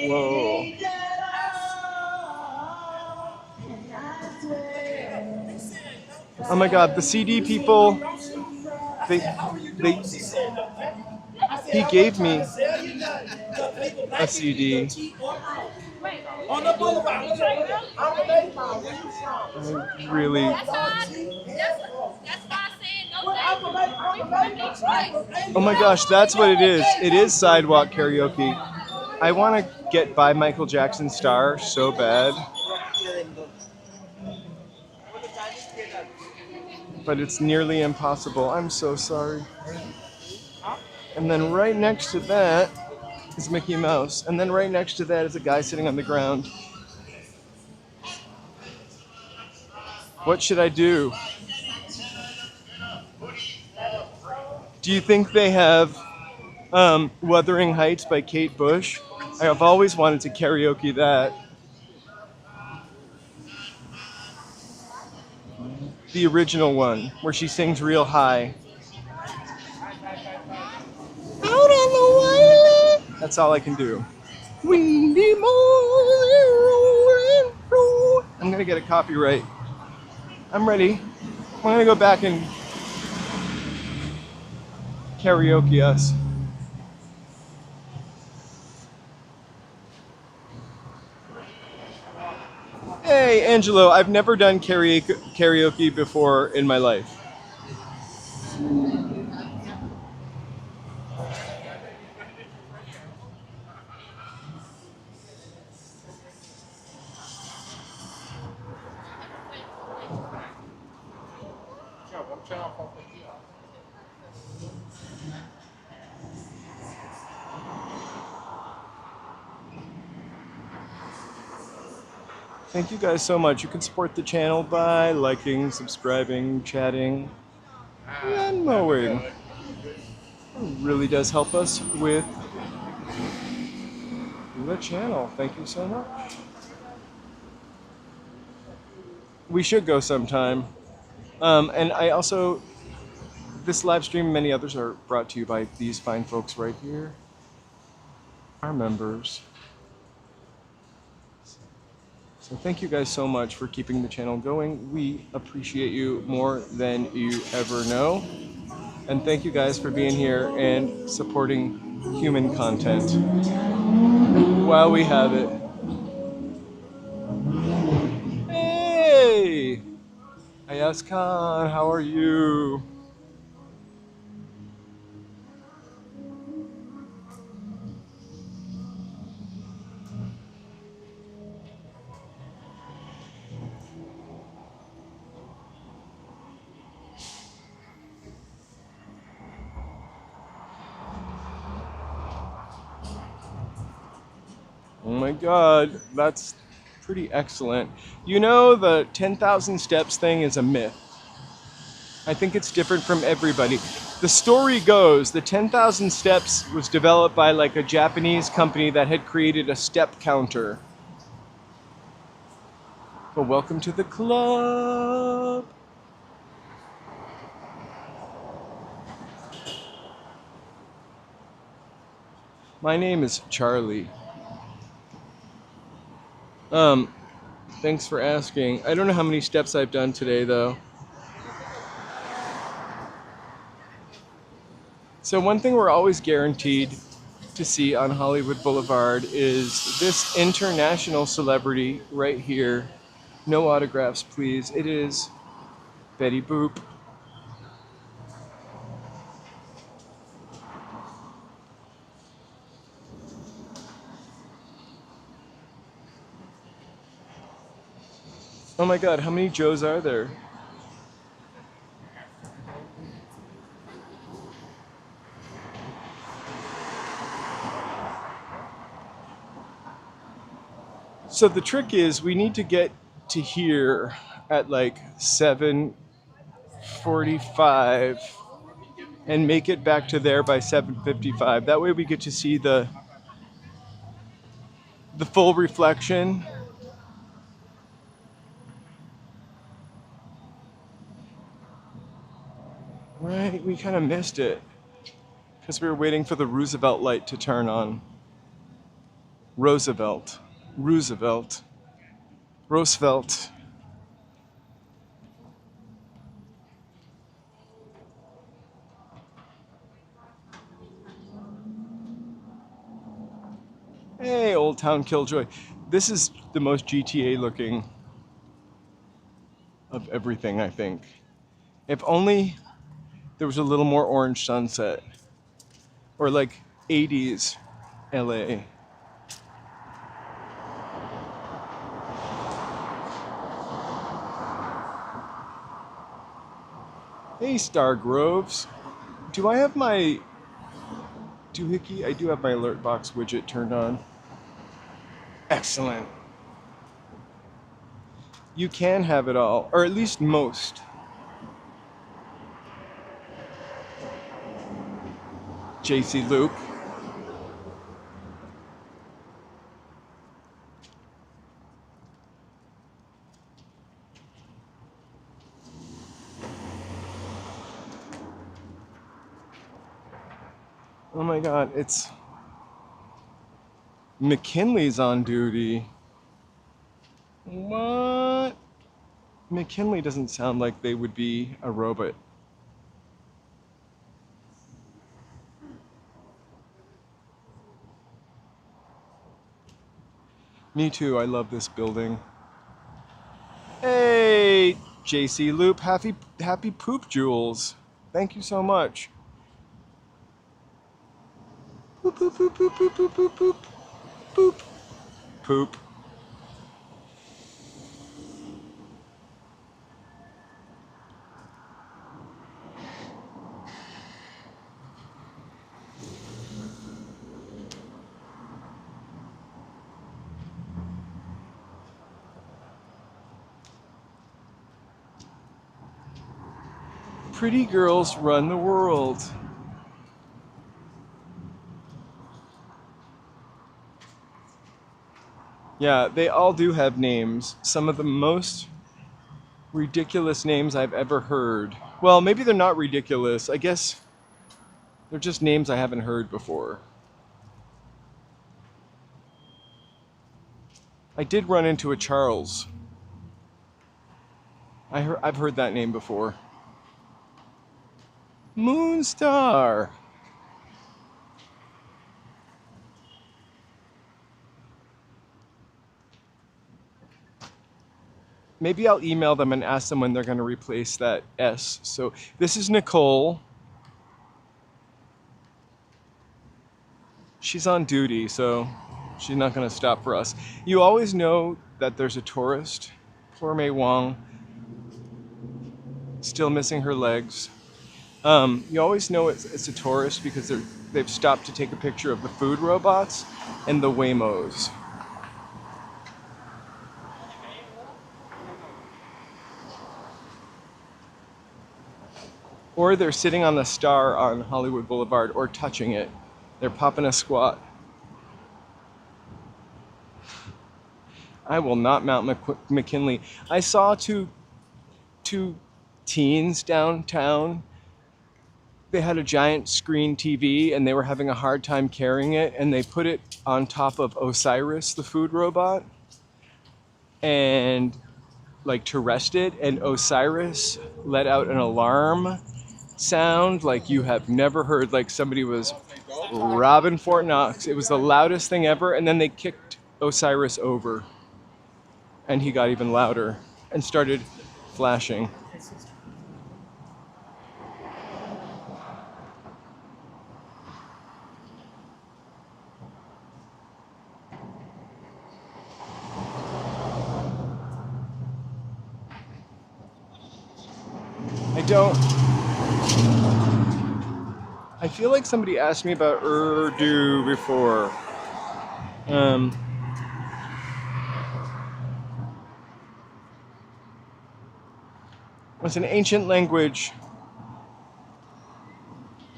[SPEAKER 1] Whoa. Oh my God, the CD people, he gave me a CD. Really. Oh my gosh, that's what it is. It is sidewalk karaoke. I want to get by Michael Jackson's Star so bad. But it's nearly impossible. I'm so sorry. And then right next to that is Mickey Mouse. And then right next to that is a guy sitting on the ground. What should I do? Do you think they have Wuthering Heights by Kate Bush? I have always wanted to karaoke that. The original one, where she sings real high. Out on the wire. That's all I can do. We need more. I'm gonna get a copyright. I'm ready. I'm gonna go back and karaoke us. Hey, Angelo, I've never done karaoke before in my life. Thank you guys so much. You can support the channel by liking, subscribing, chatting, and mowing. It really does help us with the channel. Thank you so much. We should go sometime. And I also, this live stream and many others are brought to you by these fine folks right here, our members. So thank you guys so much for keeping the channel going. We appreciate you more than you ever know. And thank you guys for being here and supporting human content while we have it. Hey! Ayaz Khan, how are you? Oh my God, that's pretty excellent. You know, the 10,000 steps thing is a myth. I think it's different from everybody. The story goes, the 10,000 steps was developed by like a Japanese company that had created a step counter. Well, welcome to the club. My name is Charlie. Thanks for asking. I don't know how many steps I've done today though. So one thing we're always guaranteed to see on Hollywood Boulevard is this international celebrity right here. No autographs, please. It is Betty Boop. Oh my God, how many Joes are there? So the trick is we need to get to here at like 7:45 and make it back to there by 7:55. That way we get to see the full reflection. Right, we kind of missed it because we were waiting for the Roosevelt light to turn on. Roosevelt. Hey, Old Town Killjoy. This is the most GTA looking of everything, I think. If only there was a little more orange sunset. Or like 80s LA. Hey, Star Groves. Do I have my doohickey? I do have my alert box widget turned on. Excellent. You can have it all, or at least most. JC Luke. Oh my God, it's McKinley's on duty. What? McKinley doesn't sound like they would be a robot. Me too, I love this building. Hey, JC Loop, happy poop jewels. Thank you so much. Poop, poop, poop, poop, poop, poop, poop, poop, poop, poop. Pretty girls run the world. Yeah, they all do have names. Some of the most ridiculous names I've ever heard. Well, maybe they're not ridiculous. I guess they're just names I haven't heard before. I did run into a Charles. I've heard that name before. Moonstar. Maybe I'll email them and ask them when they're going to replace that S. So this is Nicole. She's on duty, so she's not going to stop for us. You always know that there's a tourist. Poor Mei Wong. Still missing her legs. You always know it's a tourist because they've stopped to take a picture of the food robots and the Waymos. Or they're sitting on the star on Hollywood Boulevard or touching it. They're popping a squat. I will not mount McKinley. I saw two teens downtown. They had a giant screen TV and they were having a hard time carrying it, and they put it on top of Osiris, the food robot, and like to rest it, and Osiris let out an alarm sound like you have never heard, like somebody was robbing Fort Knox. It was the loudest thing ever, and then they kicked Osiris over and he got even louder and started flashing. I feel like somebody asked me about Urdu before. It's an ancient language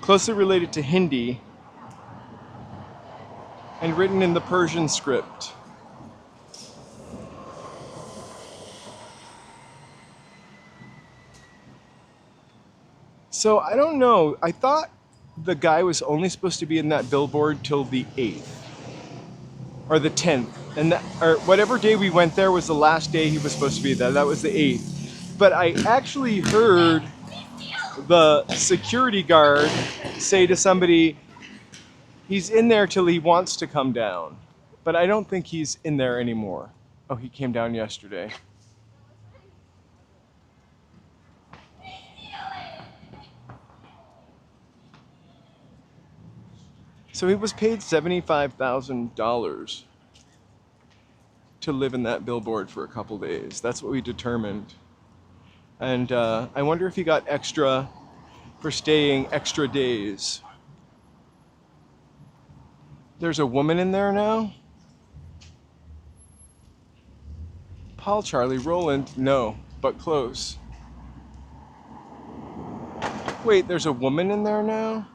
[SPEAKER 1] closely related to Hindi and written in the Persian script. So I don't know. I thought the guy was only supposed to be in that billboard till the 8th or the 10th, and or whatever day we went there was the last day he was supposed to be there. That was the 8th. But I actually heard the security guard say to somebody, he's in there till he wants to come down. But I don't think he's in there anymore. Oh, he came down yesterday. So he was paid $75,000 to live in that billboard for a couple days. That's what we determined. And I wonder if he got extra for staying extra days. There's a woman in there now? Paul, Charlie, Roland, no, but close. Wait, there's a woman in there now?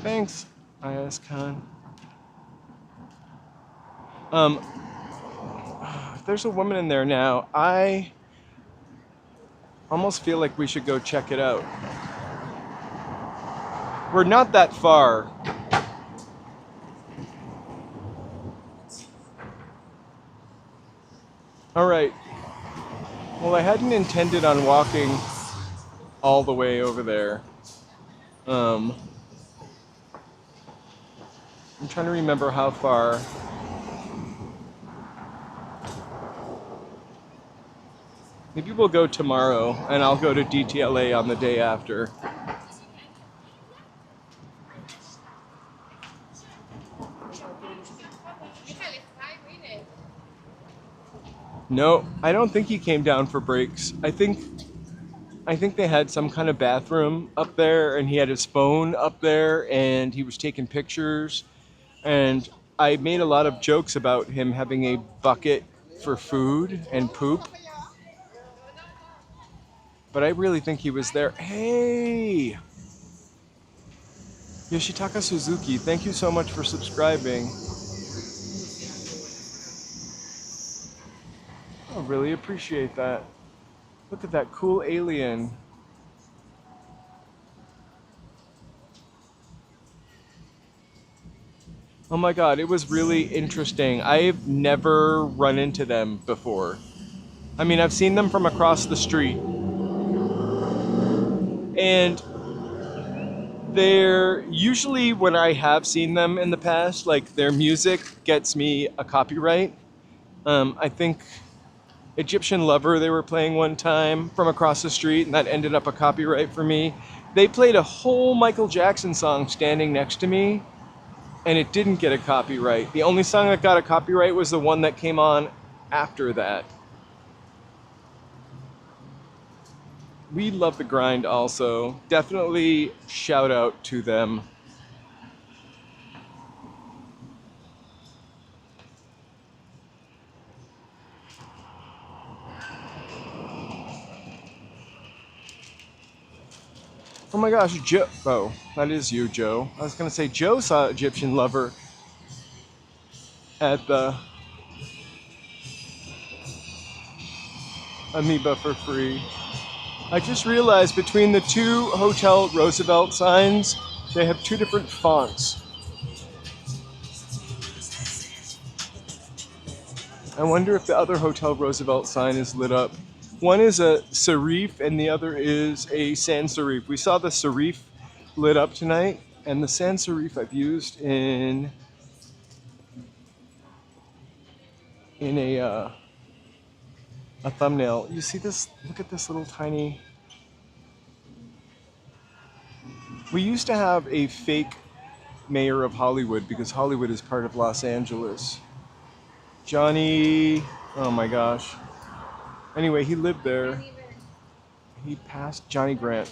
[SPEAKER 1] Thanks, IS Khan. If there's a woman in there now, I almost feel like we should go check it out. We're not that far. All right. Well, I hadn't intended on walking all the way over there. I'm trying to remember how far. Maybe we'll go tomorrow, and I'll go to DTLA on the day after. No, I don't think he came down for breaks. I think they had some kind of bathroom up there, and he had his phone up there, and he was taking pictures. And I made a lot of jokes about him having a bucket for food and poop. But I really think he was there. Hey! Yoshitaka Suzuki, thank you so much for subscribing. I really appreciate that. Look at that cool alien. Oh my god, it was really interesting. I've never run into them before. I mean, I've seen them from across the street. And they're usually, when I have seen them in the past, like their music gets me a copyright. I think Egyptian Lover they were playing one time from across the street, and that ended up a copyright for me. They played a whole Michael Jackson song standing next to me, and it didn't get a copyright. The only song that got a copyright was the one that came on after that. We love the grind also. Definitely shout out to them. Oh my gosh, Joe. Oh, that is you, Joe. I was going to say Joe saw Egyptian Lover at the Amoeba for free. I just realized between the two Hotel Roosevelt signs, they have two different fonts. I wonder if the other Hotel Roosevelt sign is lit up. One is a serif and the other is a sans serif. We saw the serif lit up tonight, and the sans serif I've used in a thumbnail. You see this? Look at this little tiny. We used to have a fake mayor of Hollywood because Hollywood is part of Los Angeles. Johnny, oh my gosh. Anyway, he lived there. He passed Johnny Grant.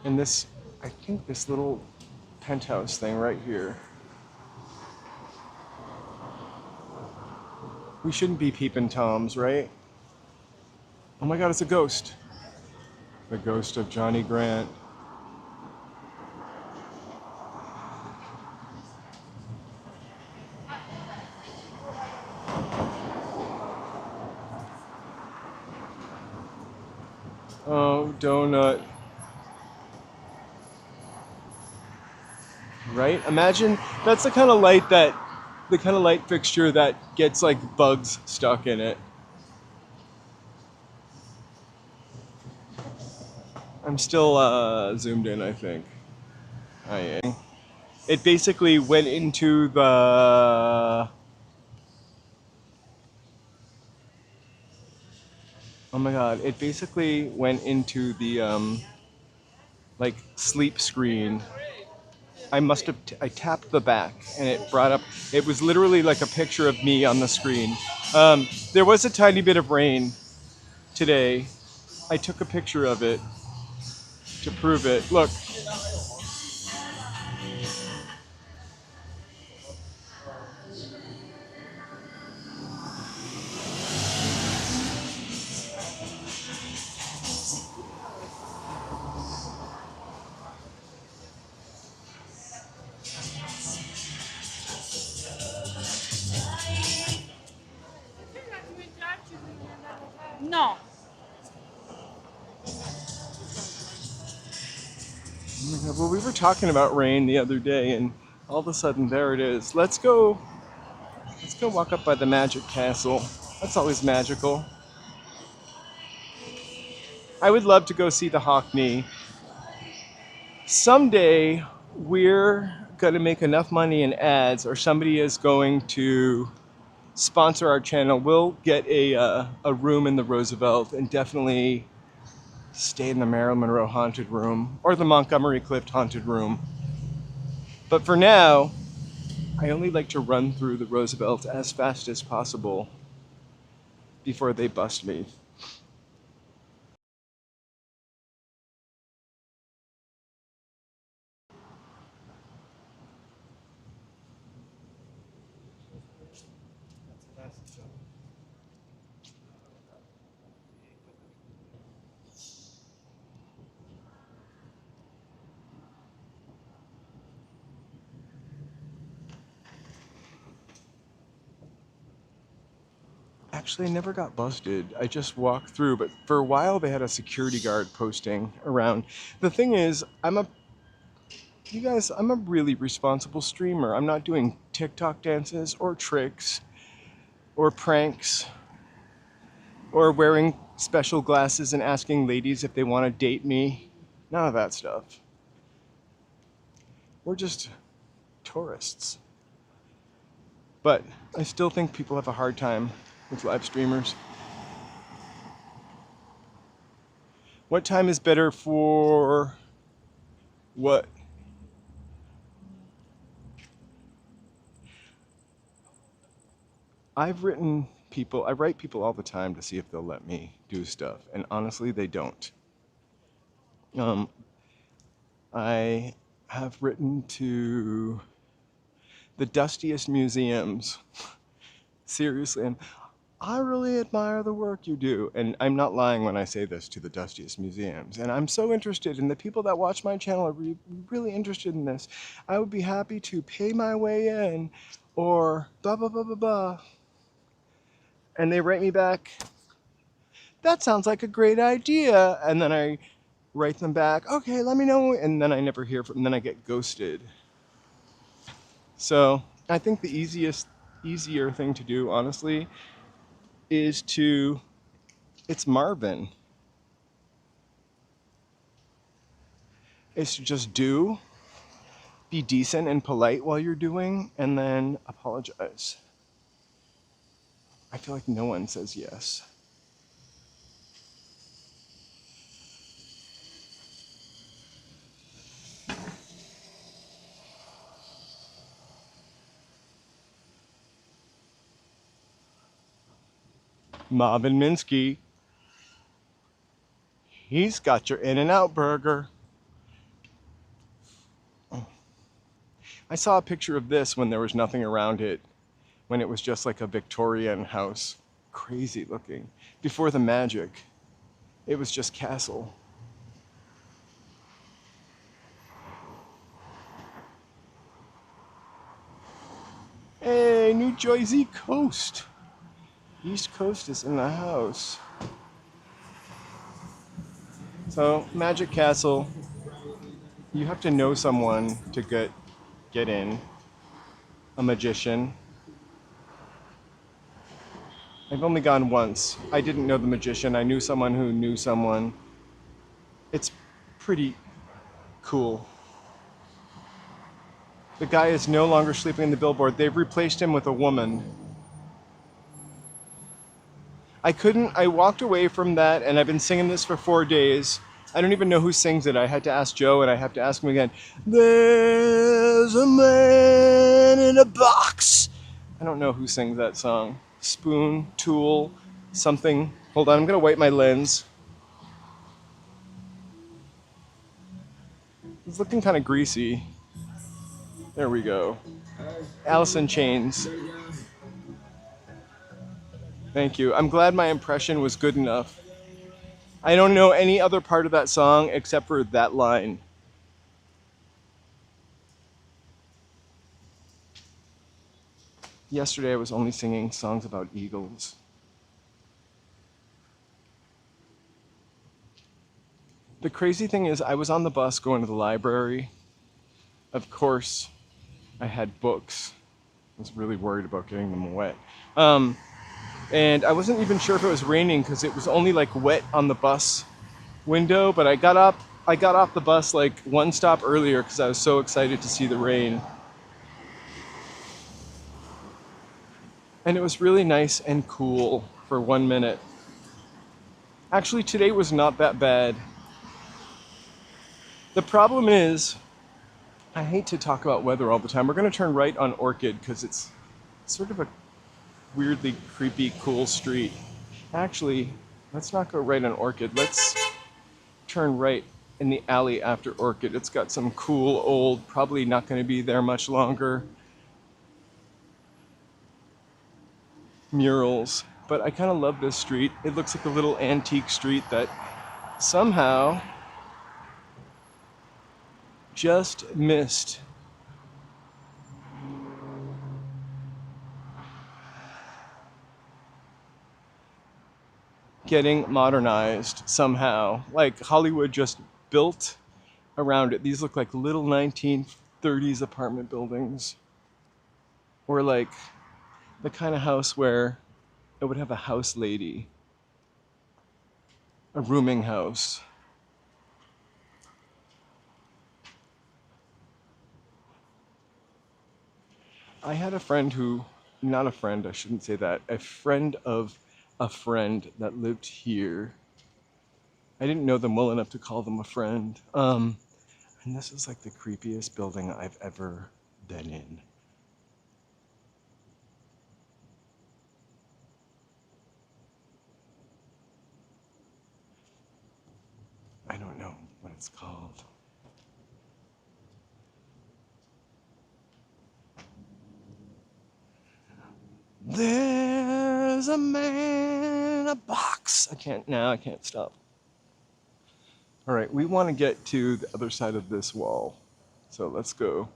[SPEAKER 1] And this, I think this little penthouse thing right here. We shouldn't be peeping Toms, right? Oh my God, it's a ghost. The ghost of Johnny Grant. Oh, donut. Right? Imagine that's the kind of light fixture that gets like bugs stuck in it. I'm still zoomed in, I think. It basically went into the. Oh my God! It basically went into the like sleep screen. I tapped the back and it brought up. It was literally like a picture of me on the screen. There was a tiny bit of rain today. I took a picture of it to prove it. Look.
[SPEAKER 7] No.
[SPEAKER 1] Oh my God, well, we were talking about rain the other day, and all of a sudden, there it is. Let's go walk up by the Magic Castle. That's always magical. I would love to go see the Hockney. Someday, we're going to make enough money in ads, or somebody is going to sponsor our channel. We'll get a room in the Roosevelt and definitely stay in the Marilyn Monroe haunted room or the Montgomery Clift haunted room. But for now, I only like to run through the Roosevelt as fast as possible before they bust me. Actually, I never got busted. I just walked through, but for a while they had a security guard posting around. The thing is, I'm a really responsible streamer. I'm not doing TikTok dances or tricks or pranks or wearing special glasses and asking ladies if they want to date me. None of that stuff. We're just tourists. But I still think people have a hard time with live streamers. What time is better for what? I write people all the time to see if they'll let me do stuff, and honestly, they don't. I have written to the dustiest museums, seriously, and I really admire the work you do. And I'm not lying when I say this to the dustiest museums. And I'm so interested, and the people that watch my channel are really interested in this. I would be happy to pay my way in or blah, blah, blah, blah, blah. And they write me back, that sounds like a great idea. And then I write them back, okay, let me know. And then I never hear from them, then I get ghosted. So I think the easier thing to do, honestly, is it's Marvin. Is to just be decent and polite while you're doing, and then apologize. I feel like no one says yes. Marvin Minsky. He's got your In-N-Out burger. I saw a picture of this when there was nothing around it, when it was just like a Victorian house. Crazy looking. Before the magic, it was just castle. Hey, New Jersey Coast. East Coast is in the house. So, Magic Castle, you have to know someone to get in. A magician. I've only gone once. I didn't know the magician. I knew someone who knew someone. It's pretty cool. The guy is no longer sleeping in the billboard. They've replaced him with a woman. I walked away from that, and I've been singing this for 4 days. I don't even know who sings it. I had to ask Joe, and I have to ask him again. There's a man in a box. I don't know who sings that song. Spoon, Tool, something. Hold on, I'm gonna wipe my lens. It's looking kind of greasy. There we go. Alice in Chains. Thank you. I'm glad my impression was good enough. I don't know any other part of that song except for that line. Yesterday I was only singing songs about eagles. The crazy thing is I was on the bus going to the library. Of course, I had books. I was really worried about getting them wet. And I wasn't even sure if it was raining because it was only like wet on the bus window, but I got off the bus like one stop earlier because I was so excited to see the rain. And it was really nice and cool for 1 minute. Actually, today was not that bad. The problem is, I hate to talk about weather all the time. We're going to turn right on Orchid because it's sort of a weirdly creepy, cool street. Actually, let's not go right on Orchid. Let's turn right in the alley after Orchid. It's got some cool, old, probably not going to be there much longer, murals. But I kind of love this street. It looks like a little antique street that somehow just missed getting modernized somehow. Like Hollywood just built around it. These look like little 1930s apartment buildings. Or like the kind of house where it would have a house lady. A rooming house. I had a friend who, not a friend, I shouldn't say that, a friend of a friend that lived here. I didn't know them well enough to call them a friend. And this is like the creepiest building I've ever been in. I don't know what it's called. There's There's a man in a box. I can't stop. All right, we want to get to the other side of this wall. So let's go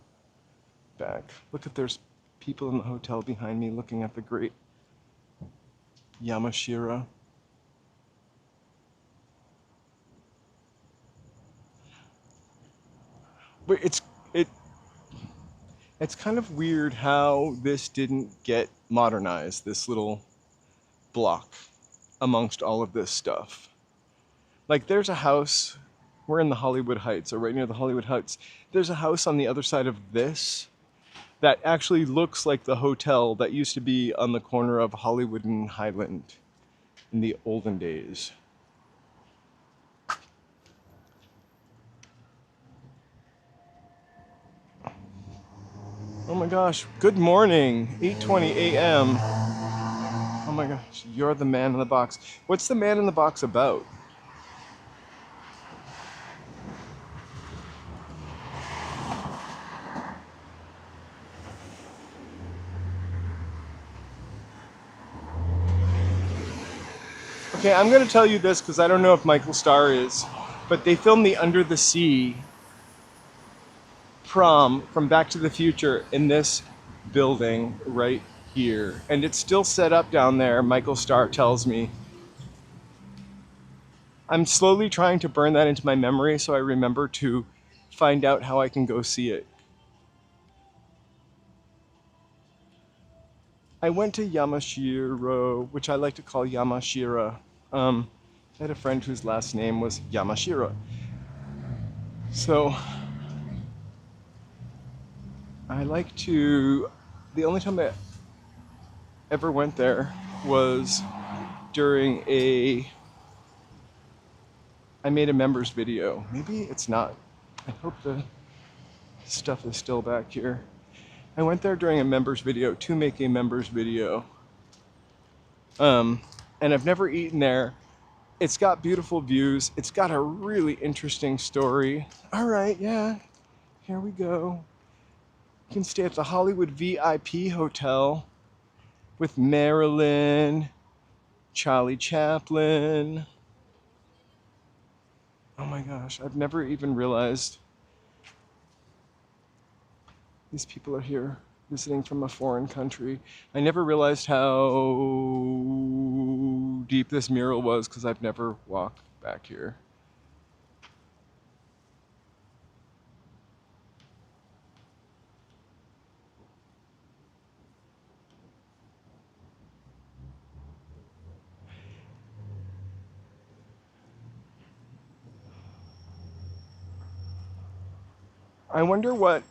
[SPEAKER 1] back. Look at there's people in the hotel behind me looking at the great Yamashita. But it's kind of weird how this didn't get modernized, this little block amongst all of this stuff. Like there's a house, we're in the Hollywood Heights, or right near the Hollywood Heights. There's a house on the other side of this that actually looks like the hotel that used to be on the corner of Hollywood and Highland in the olden days. Oh my gosh, good morning, 8:20 a.m. Oh my gosh, you're the man in the box. What's the man in the box about? Okay, I'm going to tell you this because I don't know if Michael Starr is, but they filmed the Under the Sea prom from Back to the Future in this building right here. And it's still set up down there, Michael Starr tells me. I'm slowly trying to burn that into my memory so I remember to find out how I can go see it. I went to Yamashiro, which I like to call Yamashira. I had a friend whose last name was Yamashira. So I like to, the only time I ever went there was during I made a members video. Maybe it's not. I hope the stuff is still back here. I went there during a members video to make a members video. And I've never eaten there. It's got beautiful views. It's got a really interesting story. All right, yeah, here we go. You can stay at the Hollywood VIP Hotel with Marilyn, Charlie Chaplin. Oh my gosh, I've never even realized these people are here visiting from a foreign country. I never realized how deep this mural was because I've never walked back here. I wonder what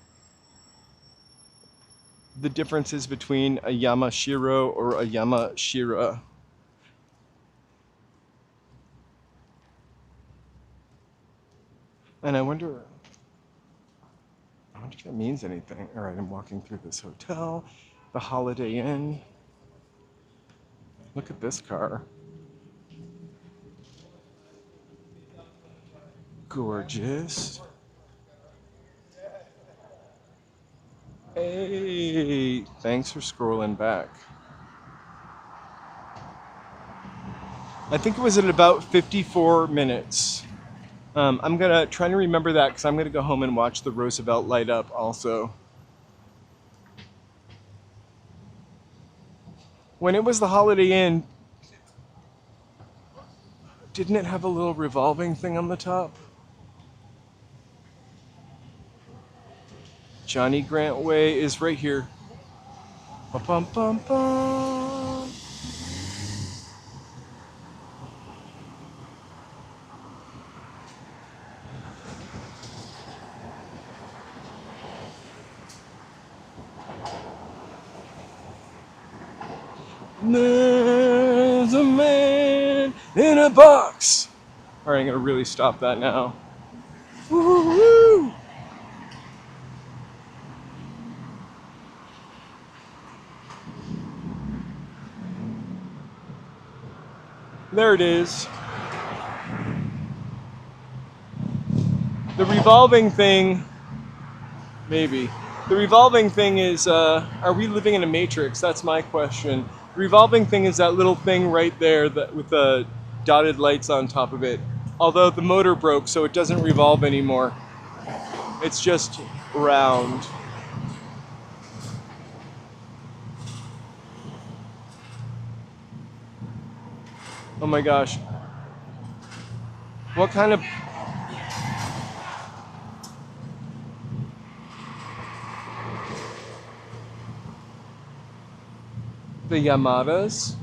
[SPEAKER 1] the difference is between a Yamashiro or a Yamashira. And I wonder if that means anything. All right, I'm walking through this hotel, the Holiday Inn. Look at this car. Gorgeous. Hey, thanks for scrolling back. I think it was at about 54 minutes. I'm gonna try to remember that because I'm gonna go home and watch the Roosevelt light up also. When it was the Holiday Inn, didn't it have a little revolving thing on the top? Johnny Grant Way is right here. Bum, bum, bum. There's a man in a box. All right, I'm gonna really stop that now. Woo-hoo-hoo. There it is. The revolving thing, maybe. The revolving thing is, are we living in a matrix? That's my question. Revolving thing is that little thing right there that with the dotted lights on top of it. Although the motor broke, so it doesn't revolve anymore. It's just round. Oh my gosh. What kind of... The Yamadas?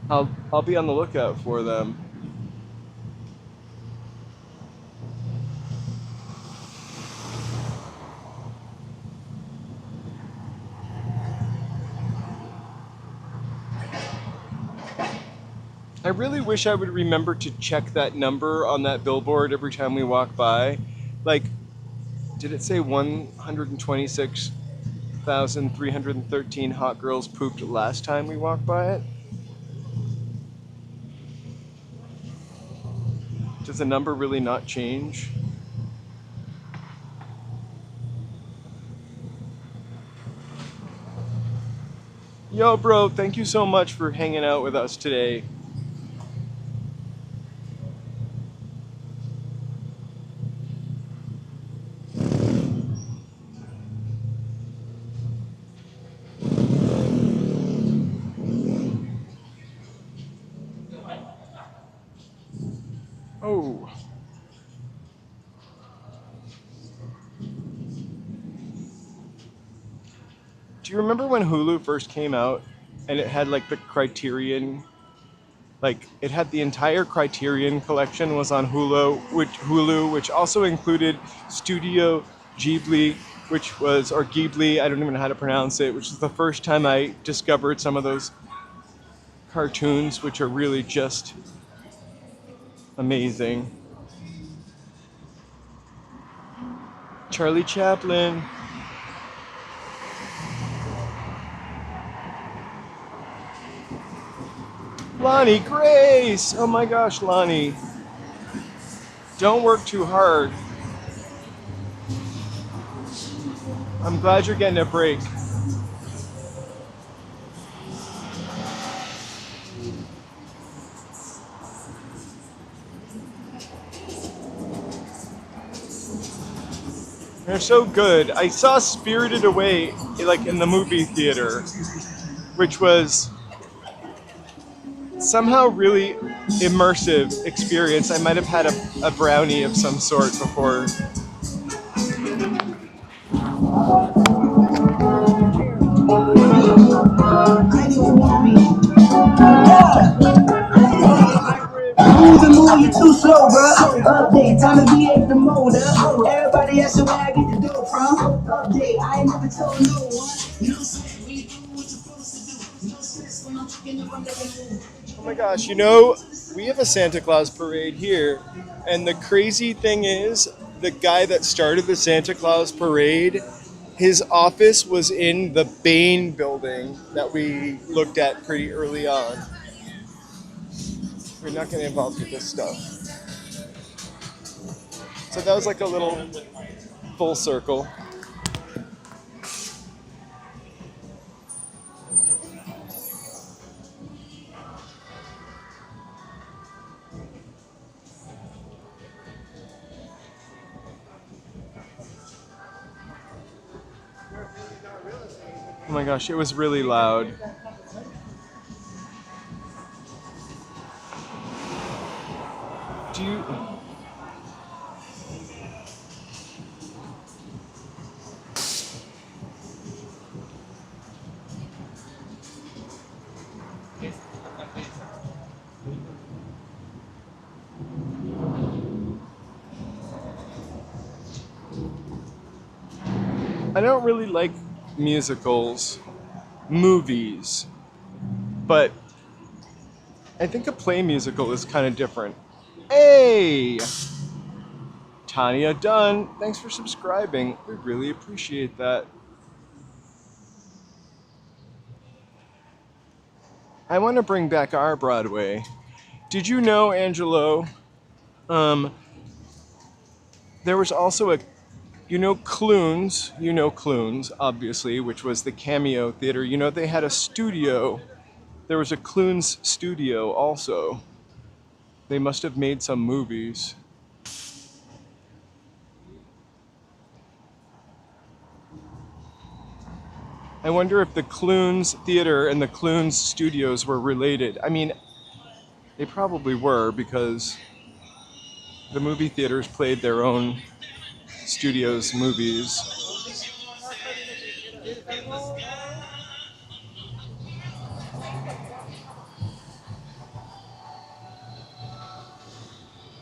[SPEAKER 1] I'll be on the lookout for them. I really wish I would remember to check that number on that billboard every time we walk by. Like, did it say 126,313 hot girls pooped last time we walked by it? Does the number really not change? Yo, bro, thank you so much for hanging out with us today. Oh. Do you remember when Hulu first came out and it had like the Criterion, like it had the entire Criterion collection was on Hulu, which also included Studio Ghibli, which was, or Ghibli, I don't even know how to pronounce it, which is the first time I discovered some of those cartoons, which are really just amazing. Charlie Chaplin. Lonnie Grace! Oh my gosh, Lonnie. Don't work too hard. I'm glad you're getting a break. They're so good. I saw Spirited Away like in the movie theater, which was somehow really immersive experience. I might have had a brownie of some sort before.
[SPEAKER 7] You too slow, bro. Update, time to be at the motor. Everybody asks where I get the dough from. Update, I ain't never told no one. No sense when you do what you're supposed to do. No sense when I'm tricking up on the move.
[SPEAKER 1] Oh my gosh, you know, we have a Santa Claus parade here, and the crazy thing is, the guy that started the Santa Claus parade, his office was in the Bain building that we looked at pretty early on. We're not getting involved with this stuff. So that was like a little full circle. Oh my gosh, it was really loud. Do you... I don't really like musicals, movies, but I think a play musical is kind of different. Hey! Tanya Dunn, thanks for subscribing. We really appreciate that. I want to bring back our Broadway. Did you know, Angelo, there was also You know Clunes, obviously, which was the Cameo Theater. You know, they had a studio. There was a Clunes studio also. They must have made some movies. I wonder if the Clunes Theater and the Clunes Studios were related. I mean, they probably were because the movie theaters played their own studios' movies.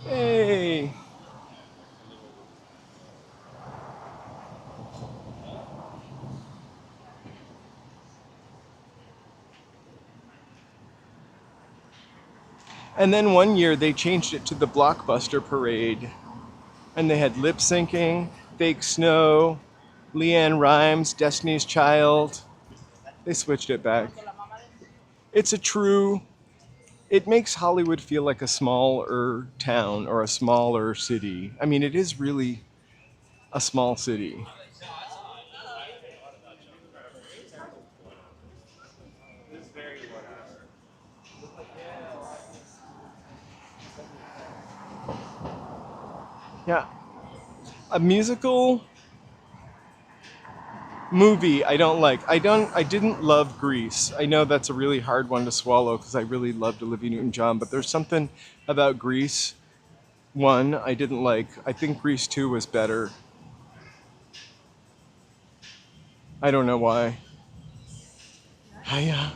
[SPEAKER 1] Hey! And then one year they changed it to the Blockbuster Parade. And they had lip syncing, fake snow, Leanne Rimes, Destiny's Child. They switched it back. It makes Hollywood feel like a smaller town or a smaller city. I mean, it is really a small city. Yeah. A musical movie I don't like. I didn't love Grease. I know that's a really hard one to swallow because I really loved Olivia Newton-John, but there's something about Grease 1 I didn't like. I think Grease 2 was better. I don't know why. Hiya.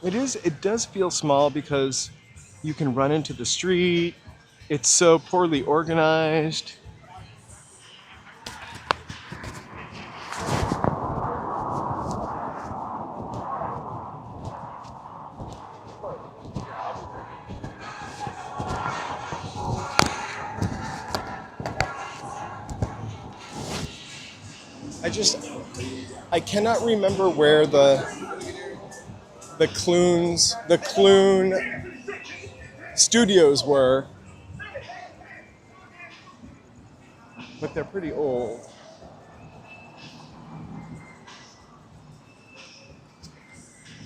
[SPEAKER 1] It does feel small because you can run into the street. It's so poorly organized. I cannot remember where the Clune studios were, but they're pretty old.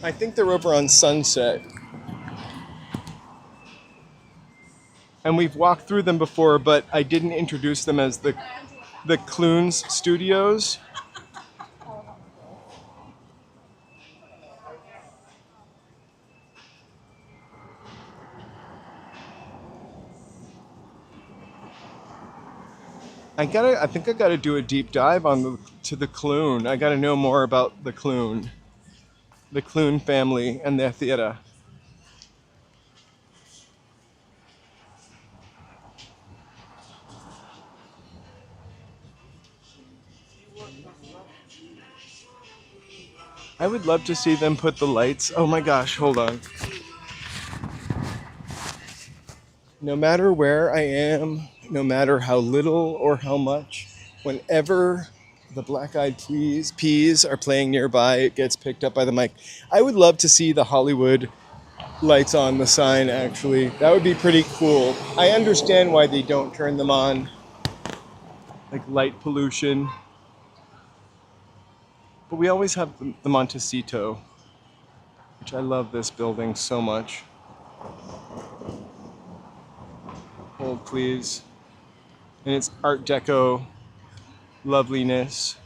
[SPEAKER 1] I think they're over on Sunset. And we've walked through them before, but I didn't introduce them as the Clunes Studios. I think I gotta do a deep dive to the Clune. I gotta know more about the Clune family and their theater. I would love to see them put the lights. Oh my gosh, hold on. No matter where I am, no matter how little or how much, whenever the Black Eyed Peas are playing nearby, it gets picked up by the mic. I would love to see the Hollywood lights on the sign, actually. That would be pretty cool. I understand why they don't turn them on, like light pollution. But we always have the Montecito, which I love this building so much. Hold, please. And its Art Deco loveliness.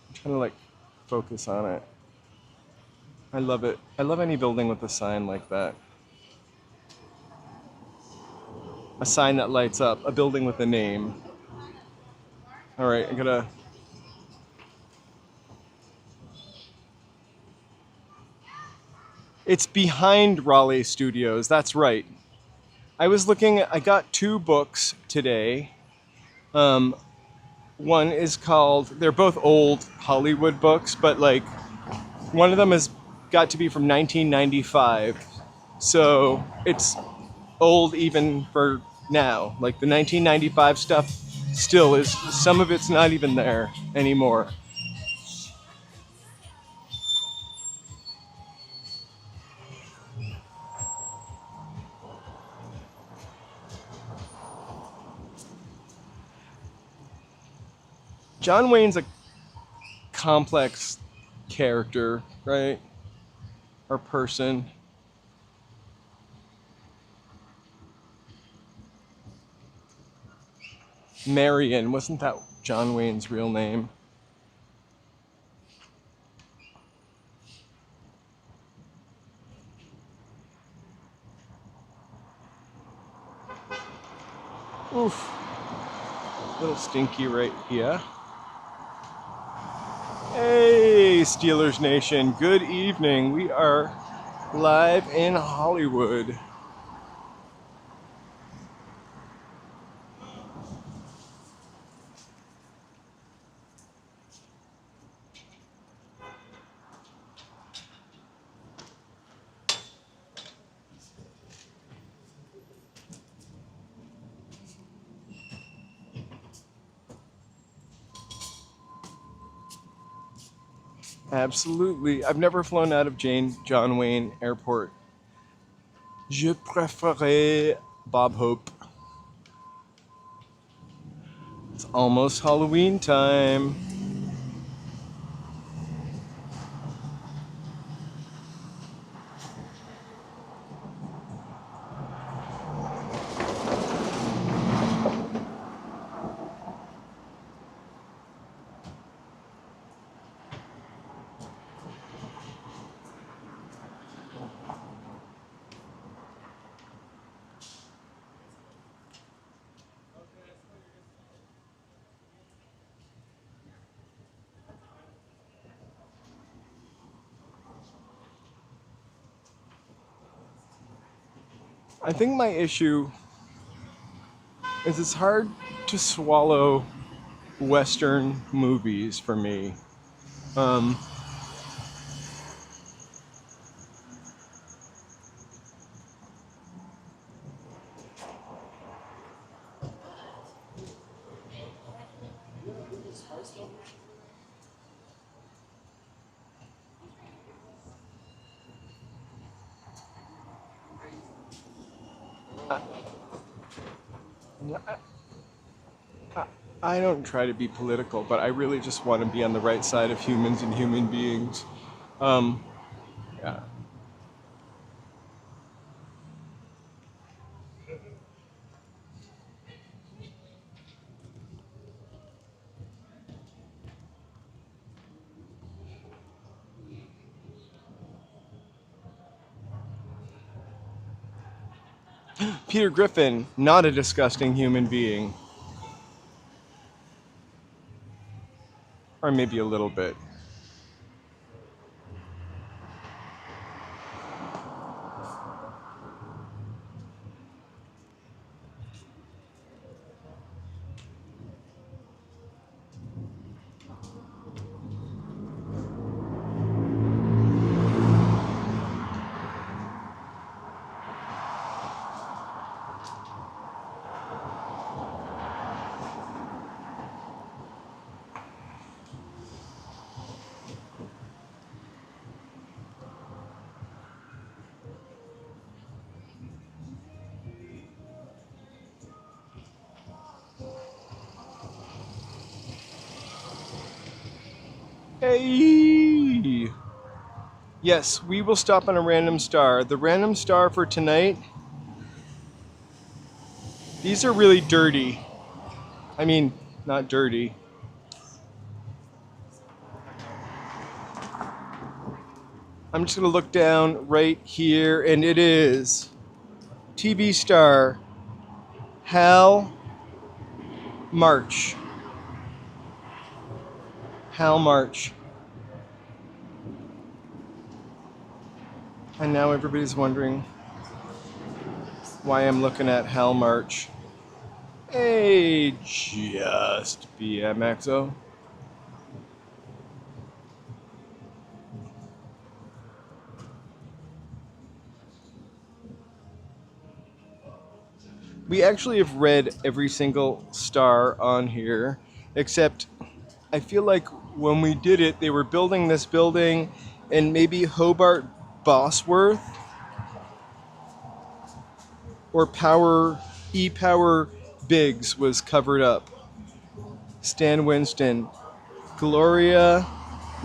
[SPEAKER 1] I'm trying to like focus on it. I love it. I love any building with a sign like that. A sign that lights up, a building with a name. All right, I gotta. It's behind Raleigh Studios, that's right. I got 2 books today. One is called, they're both old Hollywood books, but like, one of them has got to be from 1995. So it's old even for now. Like the 1995 stuff still is, some of it's not even there anymore. John Wayne's a complex character, right? Or person. Marion, wasn't that John Wayne's real name? Oof. Little stinky right here. Hey, Steelers Nation. Good evening. We are live in Hollywood. Absolutely. I've never flown out of John Wayne Airport. Je préférerais Bob Hope. It's almost Halloween time. I think my issue is it's hard to swallow Western movies for me. I don't try to be political, but I really just want to be on the right side of humans and human beings. Yeah. Peter Griffin, not a disgusting human being. Or maybe a little bit. Hey! Yes, we will stop on a random star. The random star for tonight, these are really dirty. I mean, not dirty. I'm just going to look down right here, and it is TV star Hal March. Hal March. And now everybody's wondering why I'm looking at Hal March. Hey, just BMXO. We actually have read every single star on here, except I feel like when we did it, they were building this building, and maybe Hobart Bosworth or Power Biggs was covered up. Stan Winston, Gloria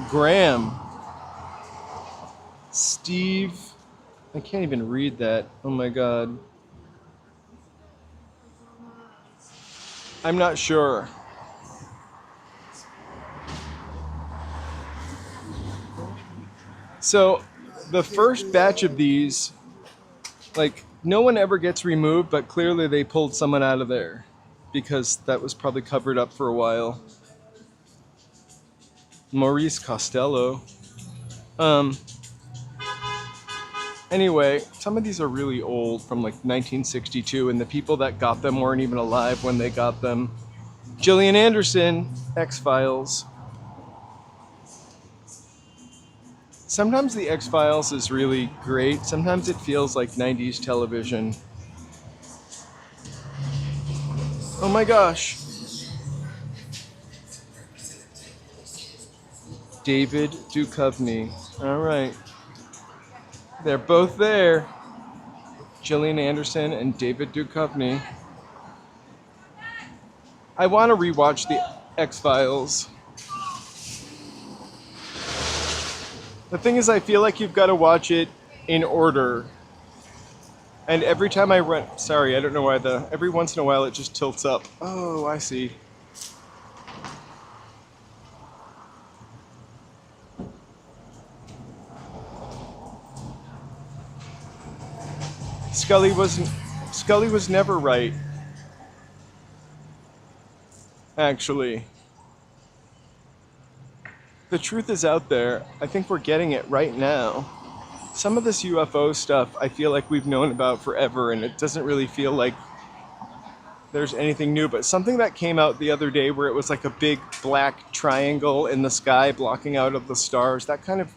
[SPEAKER 1] Graham, Steve. I can't even read that. Oh my god. I'm not sure. So, the first batch of these, like, no one ever gets removed, but clearly they pulled someone out of there because that was probably covered up for a while. Maurice Costello. Anyway, some of these are really old, from like 1962, and the people that got them weren't even alive when they got them. Gillian Anderson, X-Files. Sometimes the X-Files is really great. Sometimes it feels like 90s television. Oh my gosh. David Duchovny. All right. They're both there. Gillian Anderson and David Duchovny. I want to rewatch the X-Files. The thing is, I feel like you've got to watch it in order. And every time I run... Sorry, I don't know why every once in a while it just tilts up. Oh, I see. Scully was never right. Actually. The truth is out there. I think we're getting it right now. Some of this UFO stuff I feel like we've known about forever, and it doesn't really feel like there's anything new, but something that came out the other day where it was like a big black triangle in the sky blocking out of the stars, that kind of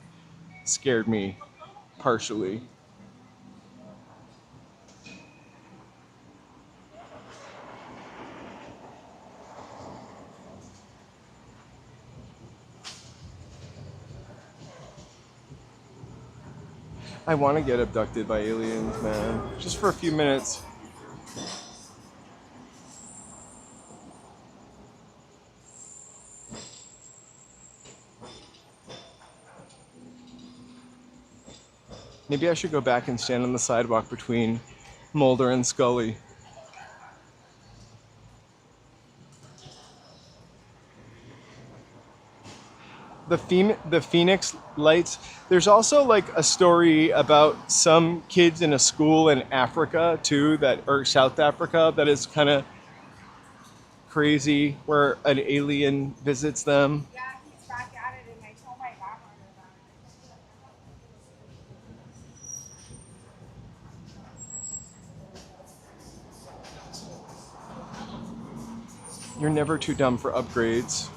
[SPEAKER 1] scared me, partially. I want to get abducted by aliens, man. Just for a few minutes. Maybe I should go back and stand on the sidewalk between Mulder and Scully. The Phoenix Lights. There's also like a story about some kids in a school in Africa too, or South Africa, that is kind of crazy, where an alien visits them.
[SPEAKER 8] Yeah, he's back at it, and I told my grandmother
[SPEAKER 1] You're never too dumb for upgrades.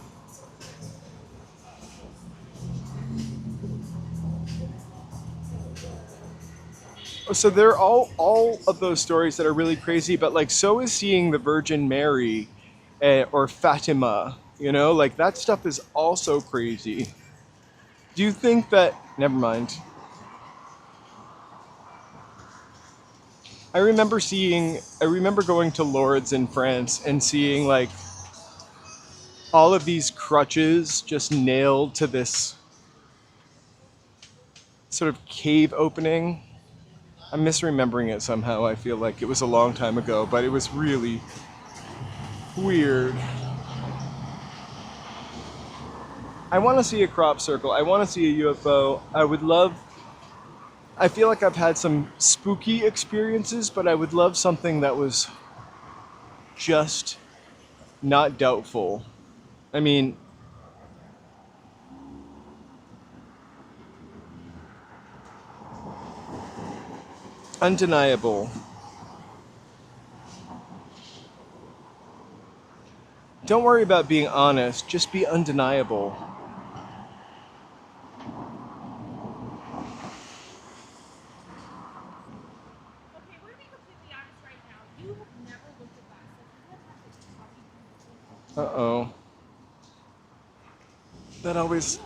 [SPEAKER 1] So they're all of those stories that are really crazy, but like so is seeing the Virgin Mary or Fatima, you know, like that stuff is also crazy. Do you think that, never mind. I remember going to Lourdes in France and seeing like all of these crutches just nailed to this sort of cave opening. I'm misremembering it somehow. I feel like it was a long time ago, but it was really weird. I want to see a crop circle. I want to see a UFO. I feel like I've had some spooky experiences, but I would love something that was just not doubtful. I mean, undeniable. Don't worry about being honest, just be undeniable.
[SPEAKER 8] Okay, we're gonna be completely honest right now. You've never
[SPEAKER 1] Uh-oh. That always...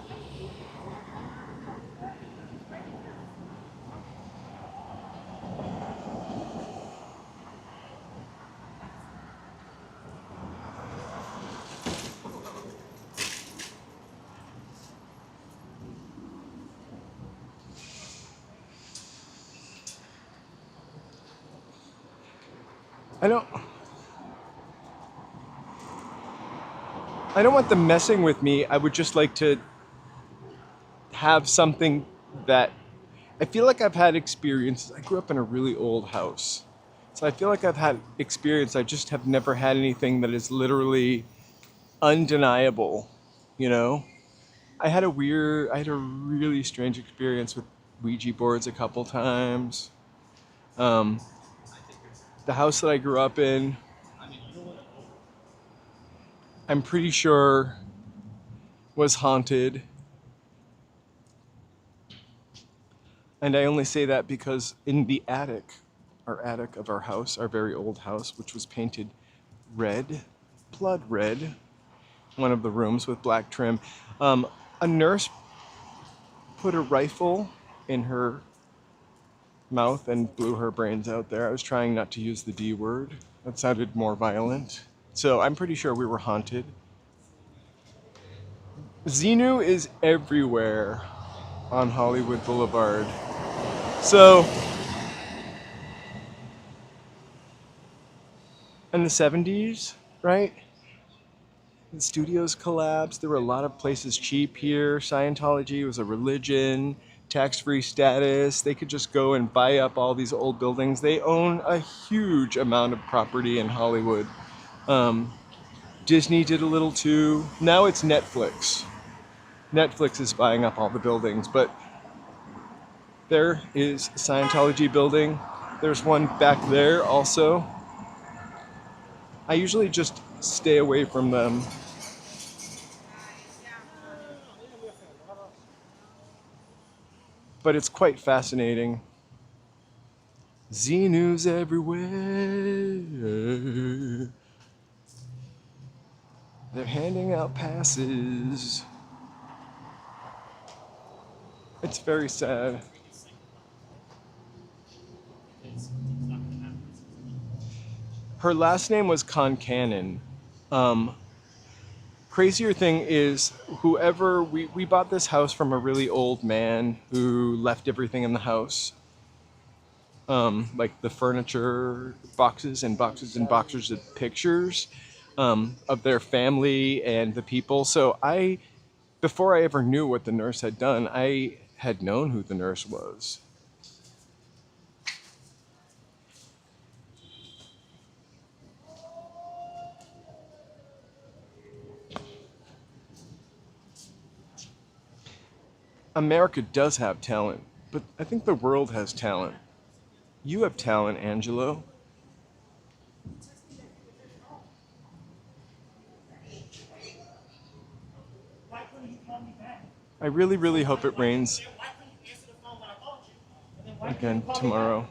[SPEAKER 1] I don't want them messing with me. I would just like to have something that... I feel like I've had experiences. I grew up in a really old house. So I feel like I've had experience. I just have never had anything that is literally undeniable, you know? I had a really strange experience with Ouija boards a couple times. The house that I grew up in, I'm pretty sure was haunted. And I only say that because in the attic of our house, our very old house, which was painted red, blood red, one of the rooms with black trim, a nurse put a rifle in her mouth and blew her brains out there. I was trying not to use the D word. That sounded more violent. So I'm pretty sure we were haunted. Xenu is everywhere on Hollywood Boulevard. So, in the 70s, right? The studios collapsed. There were a lot of places cheap here. Scientology was a religion, tax-free status. They could just go and buy up all these old buildings. They own a huge amount of property in Hollywood. Disney did a little too. Now it's Netflix. Netflix is buying up all the buildings, but there is a Scientology building. There's one back there also. I usually just stay away from them. But it's quite fascinating. Xenu's everywhere. They're handing out passes. It's very sad. Her last name was Concannon. Crazier thing is, whoever, we bought this house from a really old man who left everything in the house. Like the furniture, boxes and boxes and boxes of pictures of their family and the people. So before I ever knew what the nurse had done, I had known who the nurse was. America does have talent, but I think the world has talent. You have talent, Angelo. I really, really hope it rains again tomorrow.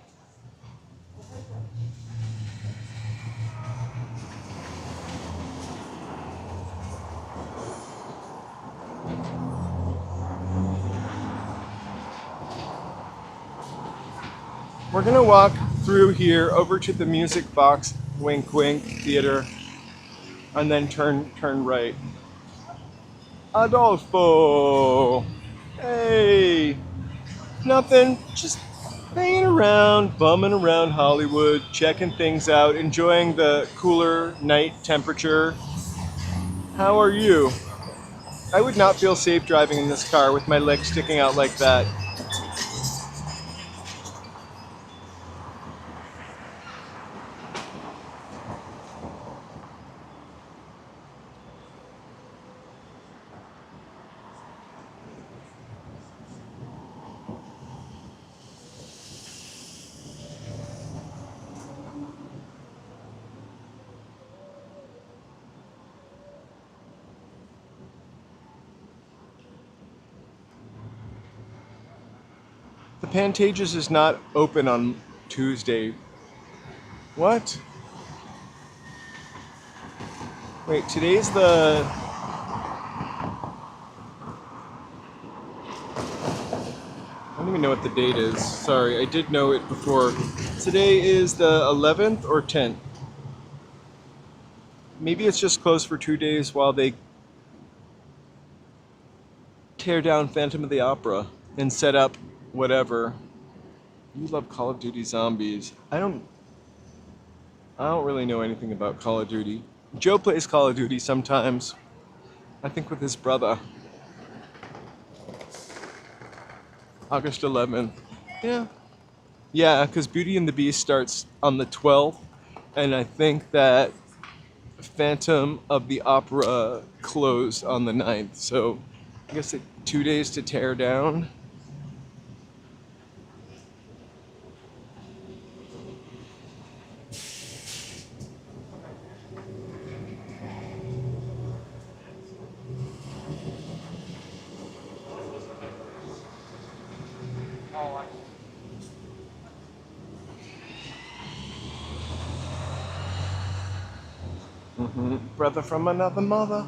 [SPEAKER 1] We're gonna walk through here over to the Music Box, wink wink, theater, and then turn right. Adolfo! Hey! Nothing, just hanging around, bumming around Hollywood, checking things out, enjoying the cooler night temperature. How are you? I would not feel safe driving in this car with my legs sticking out like that. The Pantages is not open on Tuesday. What? Wait, today's the... I don't even know what the date is. Sorry, I did know it before. Today is the 11th or 10th. Maybe it's just closed for 2 days while they tear down Phantom of the Opera and set up whatever. You love Call of Duty Zombies. I don't really know anything about Call of Duty. Joe plays Call of Duty sometimes. I think with his brother. August 11th. Yeah. Yeah, because Beauty and the Beast starts on the 12th, and I think that Phantom of the Opera closed on the 9th, so I guess 2 days to tear down. Brother from another mother.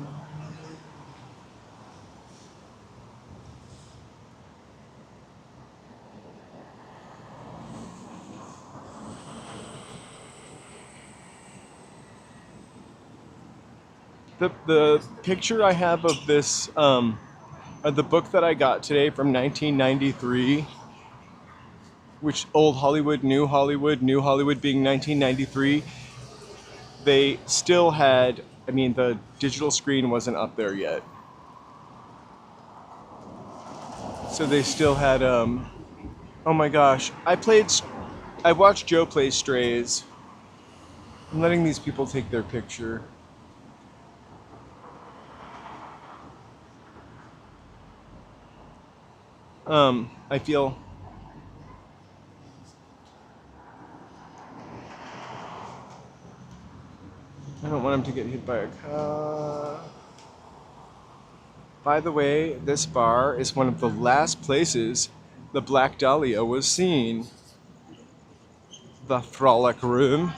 [SPEAKER 1] The picture I have of this, the book that I got today from 1993, which Old Hollywood, New Hollywood being 1993, they still had, I mean, the digital screen wasn't up there yet. So they still had, oh my gosh, I watched Joe play Strays. I'm letting these people take their picture. I feel I don't want him to get hit by a car. By the way, this bar is one of the last places the Black Dahlia was seen. The Frolic Room.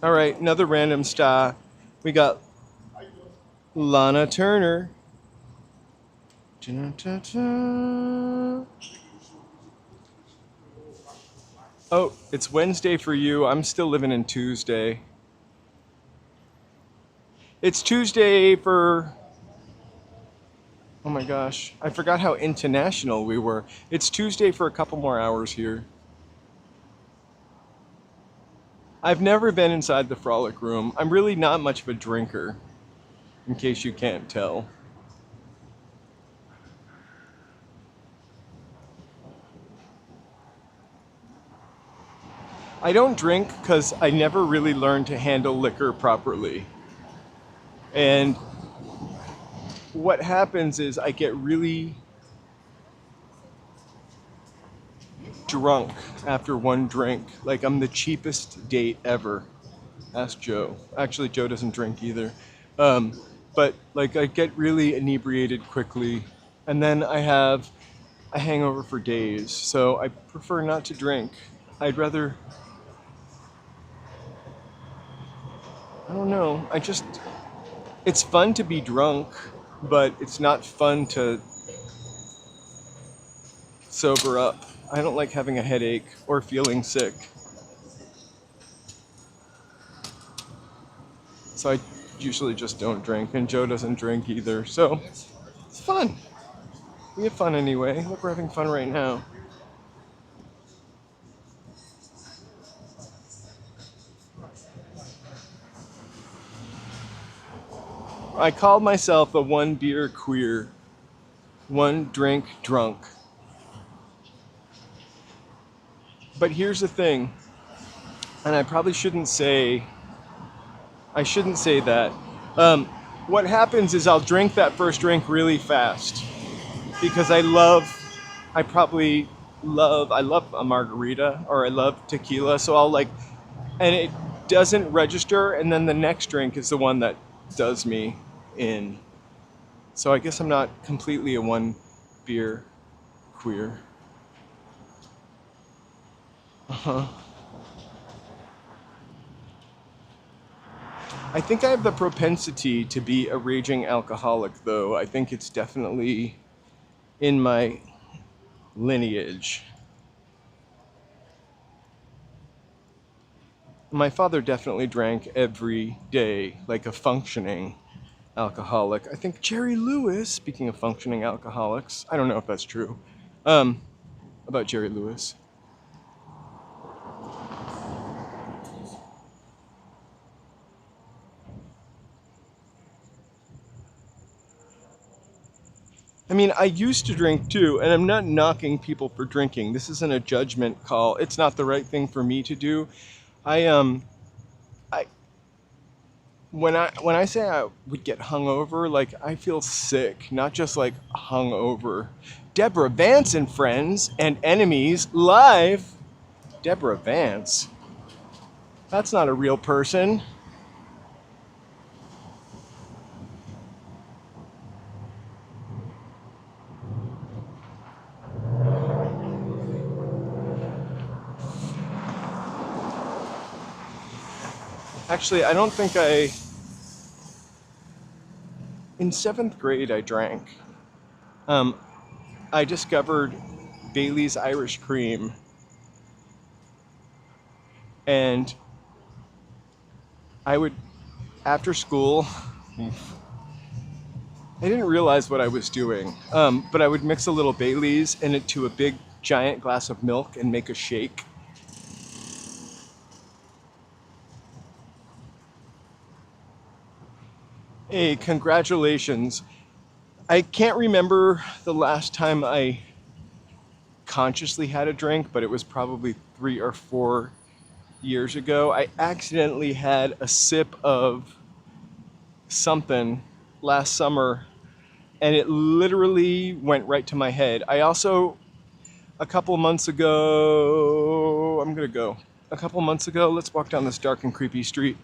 [SPEAKER 1] All right, another random star. We got Lana Turner. Oh, it's Wednesday for you. I'm still living in Tuesday. It's Tuesday for... Oh my gosh, I forgot how international we were. It's Tuesday for a couple more hours here. I've never been inside the Frolic Room. I'm really not much of a drinker, in case you can't tell. I don't drink because I never really learned to handle liquor properly. And what happens is I get really drunk after one drink. Like, I'm the cheapest date ever. Ask Joe. Actually, Joe doesn't drink either. But like, I get really inebriated quickly, and then I have a hangover for days. So I prefer not to drink. I'd rather... I don't know. It's fun to be drunk, but it's not fun to sober up. I don't like having a headache or feeling sick. So I usually just don't drink, and Joe doesn't drink either. So it's fun. We have fun anyway. Look, we're having fun right now. I called myself a one beer queer, one drink drunk. But here's the thing, and I probably shouldn't say that. What happens is I'll drink that first drink really fast because I love a margarita, or I love tequila, so I'll like, and it doesn't register, and then the next drink is the one that does me in. So I guess I'm not completely a one beer queer. Uh-huh. I think I have the propensity to be a raging alcoholic, though. I think it's definitely in my lineage. My father definitely drank every day, like a functioning alcoholic. I think Jerry Lewis, speaking of functioning alcoholics, I don't know if that's true, about Jerry Lewis. I mean, I used to drink too, and I'm not knocking people for drinking. This isn't a judgment call. It's not the right thing for me to do. I when I say I would get hungover, like I feel sick, not just like hungover. Deborah Vance and Friends and Enemies live. Deborah Vance. That's not a real person. Actually, I don't think in 7th grade I drank. I discovered Bailey's Irish Cream, and I would, after school, I didn't realize what I was doing, but I would mix a little Bailey's into a big giant glass of milk and make a shake. Hey, congratulations. I can't remember the last time I consciously had a drink, but it was probably 3 or 4 years ago. I accidentally had a sip of something last summer, and it literally went right to my head. I also, a couple months ago, let's walk down this dark and creepy street.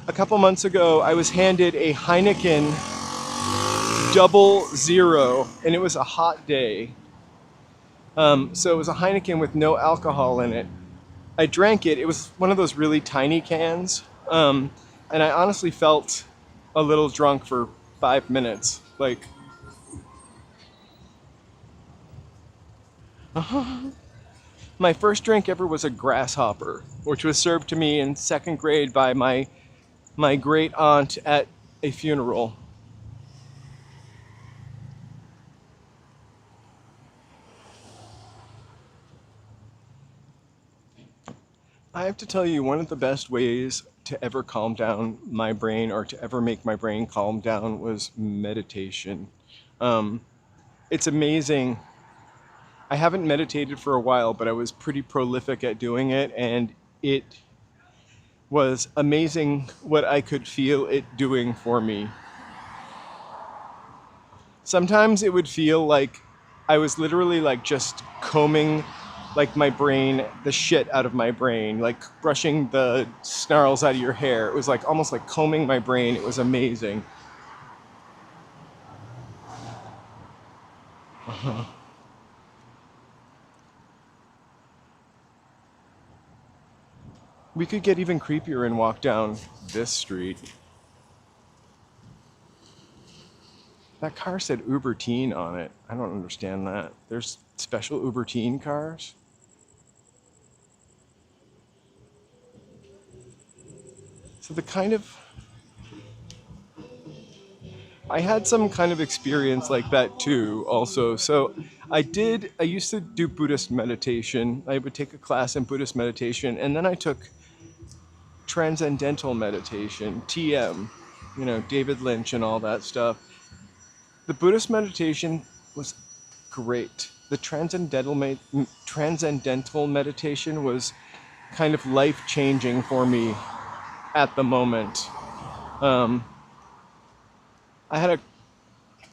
[SPEAKER 1] A couple months ago, I was handed a Heineken 00, and it was a hot day. So it was a Heineken with no alcohol in it. I drank it. It was one of those really tiny cans. And I honestly felt a little drunk for 5 minutes. Like, my first drink ever was a grasshopper, which was served to me in 2nd grade by my great aunt at a funeral. I have to tell you, one of the best ways to ever calm down my brain, or to ever make my brain calm down, was meditation. It's amazing. I haven't meditated for a while, but I was pretty prolific at doing it, and it was amazing what I could feel it doing for me. Sometimes it would feel like I was literally like just combing like my brain, the shit out of my brain, like brushing the snarls out of your hair. It was like almost like combing my brain. It was amazing. We could get even creepier and walk down this street. That car said Uber Teen on it. I don't understand that. There's special Uber Teen cars? So I had some kind of experience like that too, also. So I used to do Buddhist meditation. I would take a class in Buddhist meditation, and then I took Transcendental Meditation, TM, David Lynch and all that stuff. The Buddhist meditation was great. The transcendental meditation was kind of life-changing for me at the moment. I had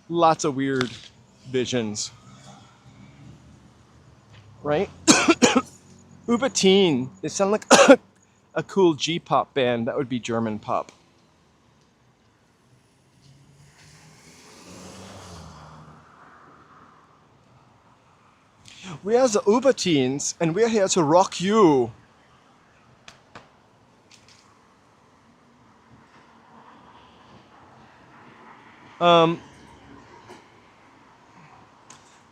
[SPEAKER 1] lots of weird visions. Right? Uberteen. They sound like a cool G-pop band. That would be German pop. We are the Uberteens, and we're here to rock you.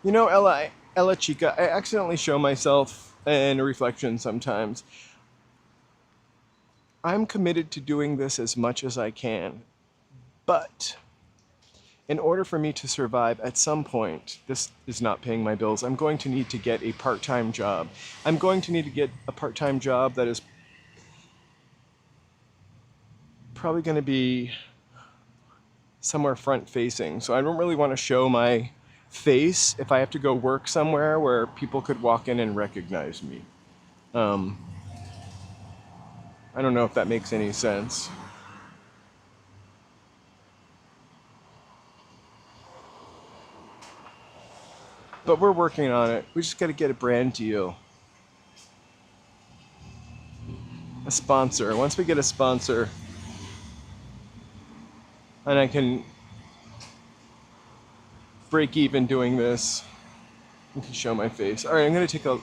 [SPEAKER 1] You know, Ella Chica, I accidentally show myself in a reflection sometimes. I'm committed to doing this as much as I can, but in order for me to survive at some point, this is not paying my bills, I'm going to need to get a part-time job. I'm going to need to get a part-time job that is probably going to be somewhere front-facing. So I don't really want to show my face if I have to go work somewhere where people could walk in and recognize me. I don't know if that makes any sense. But we're working on it. We just got to get a brand deal. A sponsor. Once we get a sponsor, and I can break even doing this, I can show my face. All right, I'm going to take a...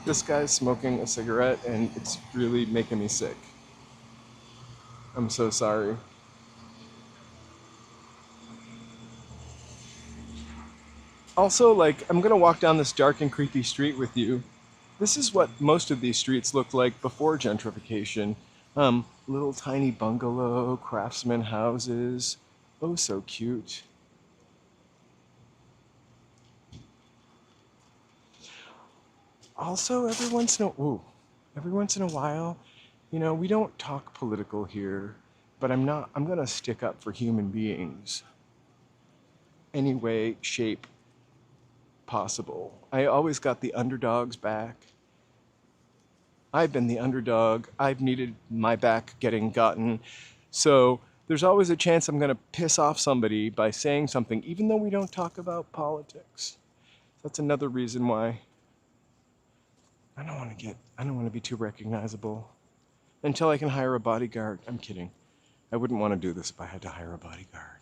[SPEAKER 1] This guy's smoking a cigarette, and it's really making me sick. I'm so sorry. Also, like, I'm gonna walk down this dark and creepy street with you. This is what most of these streets looked like before gentrification. Little tiny bungalow, craftsman houses. Oh, so cute. Also, every once in a while, you know, we don't talk political here, but I'm gonna stick up for human beings. Any way, shape, possible. I always got the underdog's back. I've been the underdog. I've needed my back getting gotten. So there's always a chance I'm going to piss off somebody by saying something, even though we don't talk about politics. That's another reason why I don't want to be too recognizable until I can hire a bodyguard. I'm kidding. I wouldn't want to do this if I had to hire a bodyguard.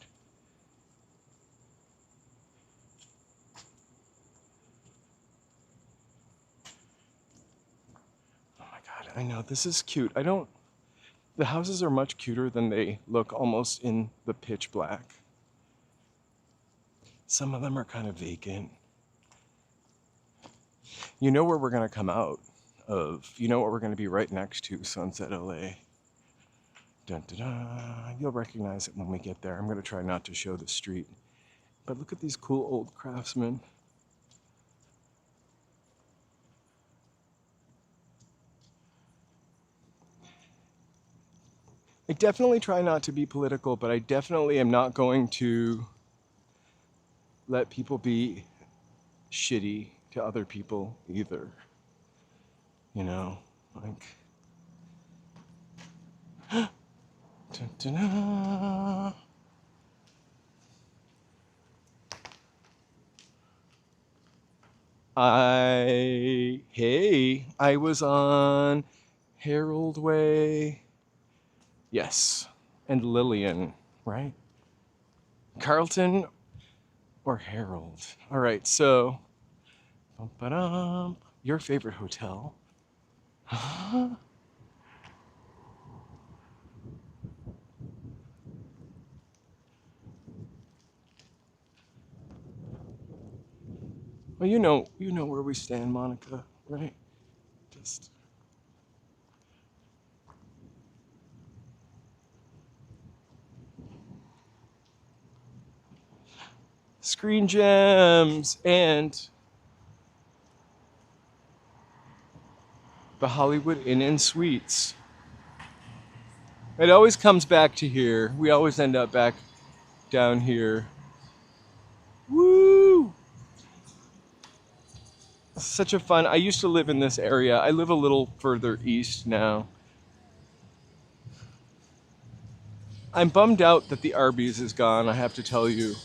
[SPEAKER 1] I know, this is cute. The houses are much cuter than they look almost in the pitch black. Some of them are kind of vacant. You know where we're going to come out of. You know what we're going to be right next to, Sunset LA. Dun, dun, dun. You'll recognize it when we get there. I'm going to try not to show the street. But look at these cool old craftsmen. I definitely try not to be political, but I definitely am not going to let people be shitty to other people either. You know, like... Dun, dun, dun. I was on Harold Way. Yes, and Lillian, right? Carlton or Harold? All right, so, your favorite hotel? Well, you know where we stand, Monica, right? Just... Screen Gems and the Hollywood Inn and Suites. It always comes back to here. We always end up back down here. Woo! Such a fun... I used to live in this area. I live a little further east now. I'm bummed out that the Arby's is gone, I have to tell you.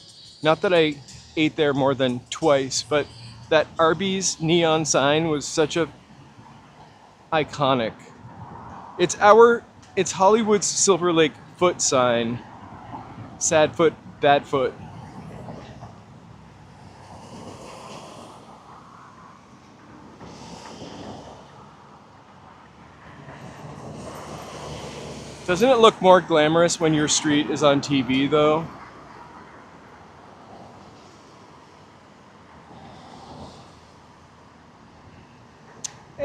[SPEAKER 1] Not that I ate there more than twice, but that Arby's neon sign was such a iconic. It's Hollywood's Silver Lake foot sign. Sad foot, bad foot. Doesn't it look more glamorous when your street is on TV, though?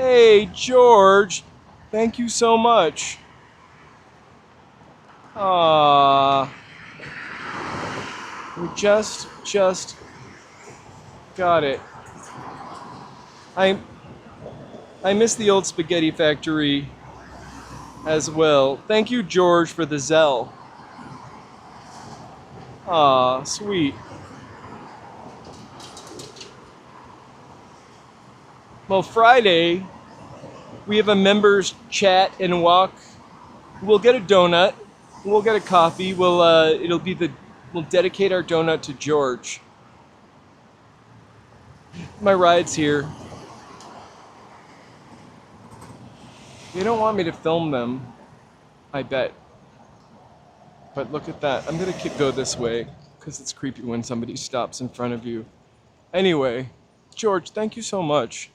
[SPEAKER 1] Hey, George. Thank you so much. We just got it. I miss the old spaghetti factory as well. Thank you, George, for the Zelle. Sweet. Well, Friday, we have a members chat and walk. We'll get a donut. We'll get a coffee. We'll dedicate our donut to George. My ride's here. They don't want me to film them, I bet. But look at that. I'm gonna go this way because it's creepy when somebody stops in front of you. Anyway, George, thank you so much.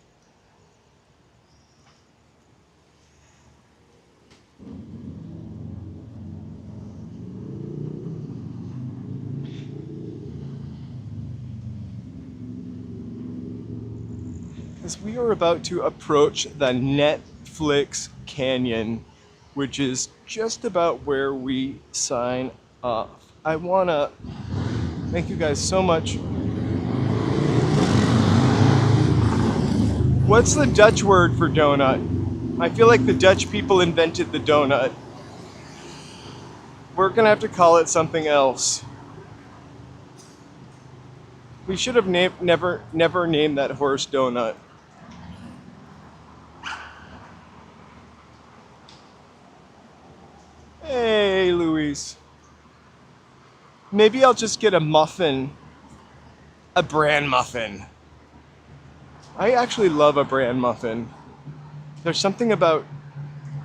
[SPEAKER 1] As we are about to approach the Netflix Canyon, which is just about where we sign off. I wanna thank you guys so much. What's the Dutch word for donut? I feel like the Dutch people invented the donut. We're gonna have to call it something else. We should have never named that horse Donut. Hey, Luis. Maybe I'll just get a muffin. A bran muffin. I actually love a bran muffin. There's something about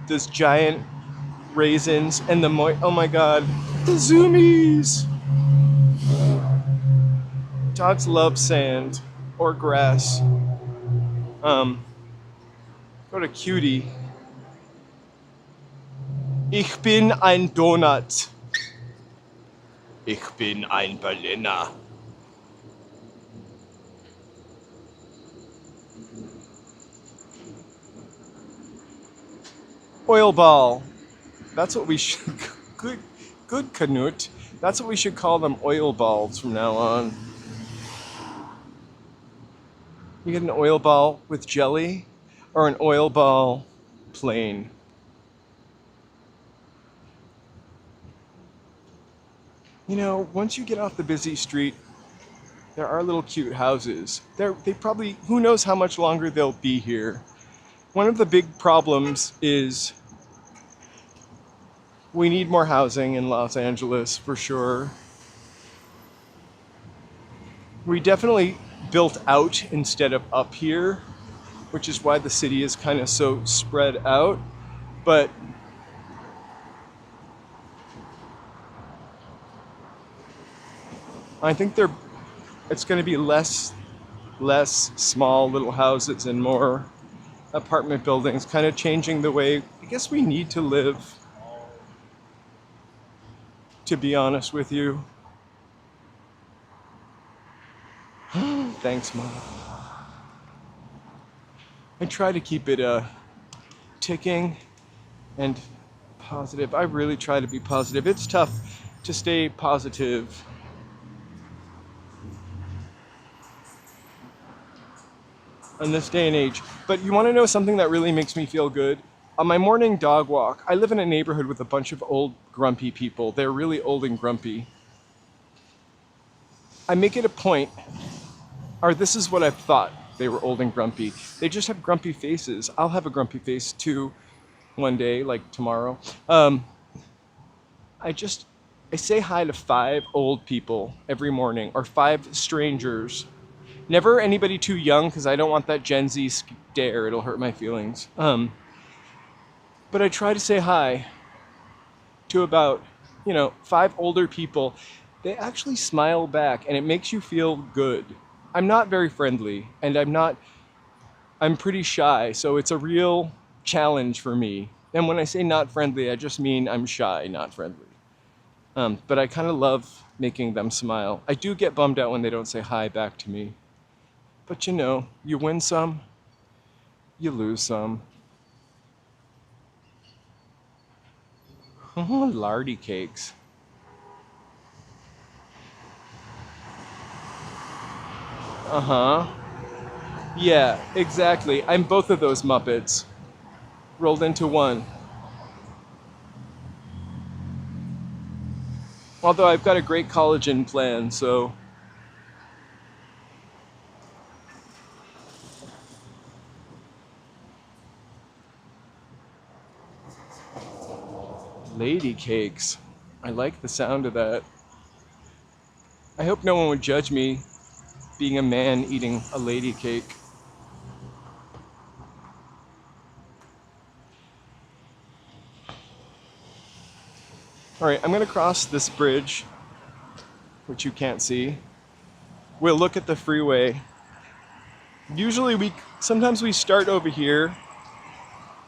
[SPEAKER 1] those giant raisins and the oh my god, the zoomies! Dogs love sand or grass. Go to Cutie. Ich bin ein Donut. Ich bin ein Berliner. Oil ball. That's what we should. Good, Canute. That's what we should call them, oil balls from now on. You get an oil ball with jelly or an oil ball plain. You know, once you get off the busy street, there are little cute houses. They probably, who knows how much longer they'll be here. One of the big problems is we need more housing in Los Angeles, for sure. We definitely built out instead of up here, which is why the city is kind of so spread out. But I think it's going to be less small little houses and more apartment buildings, kind of changing the way I guess we need to live, to be honest with you. Thanks, Mom. I try to keep it ticking and positive. I really try to be positive. It's tough to stay positive in this day and age. But you want to know something that really makes me feel good? On my morning dog walk, I live in a neighborhood with a bunch of old, grumpy people. They're really old and grumpy. I make it a point, or this is what I've thought, they were old and grumpy. They just have grumpy faces. I'll have a grumpy face too one day, like tomorrow. I say hi to 5 old people every morning, or 5 strangers. Never anybody too young, because I don't want that Gen Z stare. It'll hurt my feelings. But I try to say hi to about, 5 older people. They actually smile back, and it makes you feel good. I'm not very friendly, and I'm pretty shy, so it's a real challenge for me. And when I say not friendly, I just mean I'm shy, not friendly. But I kind of love making them smile. I do get bummed out when they don't say hi back to me. But you win some, you lose some. Oh, lardy cakes. Uh-huh. Yeah, exactly. I'm both of those Muppets rolled into one. Although I've got a great collagen plan, so... Lady cakes. I like the sound of that. I hope no one would judge me being a man eating a lady cake. All right, I'm gonna cross this bridge, which you can't see. We'll look at the freeway. Usually sometimes we start over here,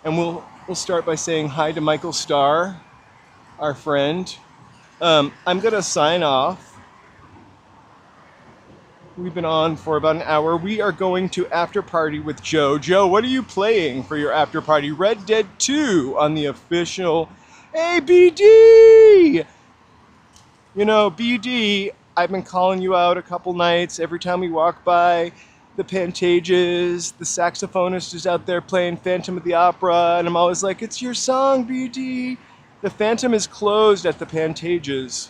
[SPEAKER 1] and we'll start by saying hi to Michael Starr, our friend. I'm gonna sign off. We've been on for about an hour. We are going to after party with Joe. Joe, what are you playing for your after party? Red Dead 2 on the official ABD! You know, BD, I've been calling you out a couple nights. Every time we walk by the Pantages, the saxophonist is out there playing Phantom of the Opera, and I'm always like, it's your song, BD. The Phantom is closed at the Pantages.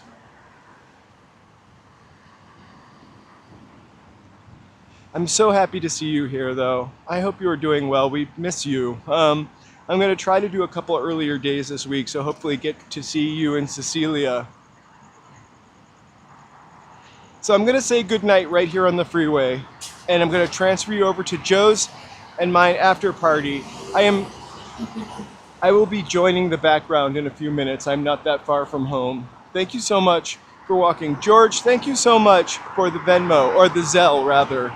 [SPEAKER 1] I'm so happy to see you here, though. I hope you are doing well. We miss you. I'm going to try to do a couple earlier days this week, so hopefully get to see you and Cecilia. So I'm going to say goodnight right here on the freeway, and I'm going to transfer you over to Joe's and mine after party. I will be joining the background in a few minutes. I'm not that far from home. Thank you so much for walking. George, thank you so much for the Venmo, or the Zelle, rather.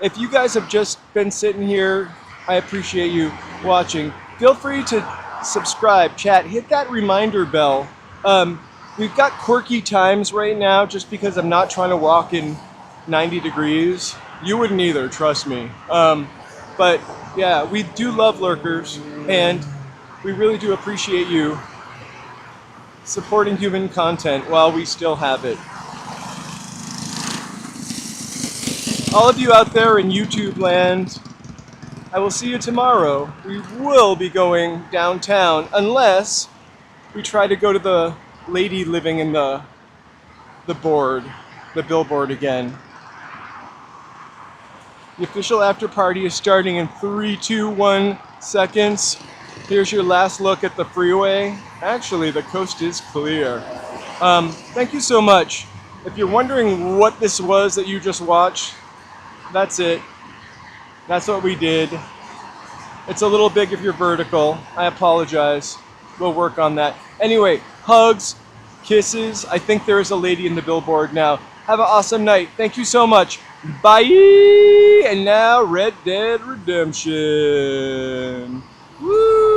[SPEAKER 1] If you guys have just been sitting here, I appreciate you watching. Feel free to subscribe, chat, hit that reminder bell. We've got quirky times right now just because I'm not trying to walk in 90 degrees. You wouldn't either, trust me. But yeah, we do love lurkers, and we really do appreciate you supporting human content while we still have it. All of you out there in YouTube land, I will see you tomorrow. We will be going downtown unless we try to go to the lady living in the billboard again. The official after party is starting in 3, 2, 1 seconds. Here's your last look at the freeway. Actually, the coast is clear. Thank you so much. If you're wondering what this was that you just watched, that's it. That's what we did. It's a little big if you're vertical. I apologize. We'll work on that. Anyway, hugs, kisses. I think there is a lady in the billboard now. Have an awesome night. Thank you so much. Bye. And now Red Dead Redemption. Woo!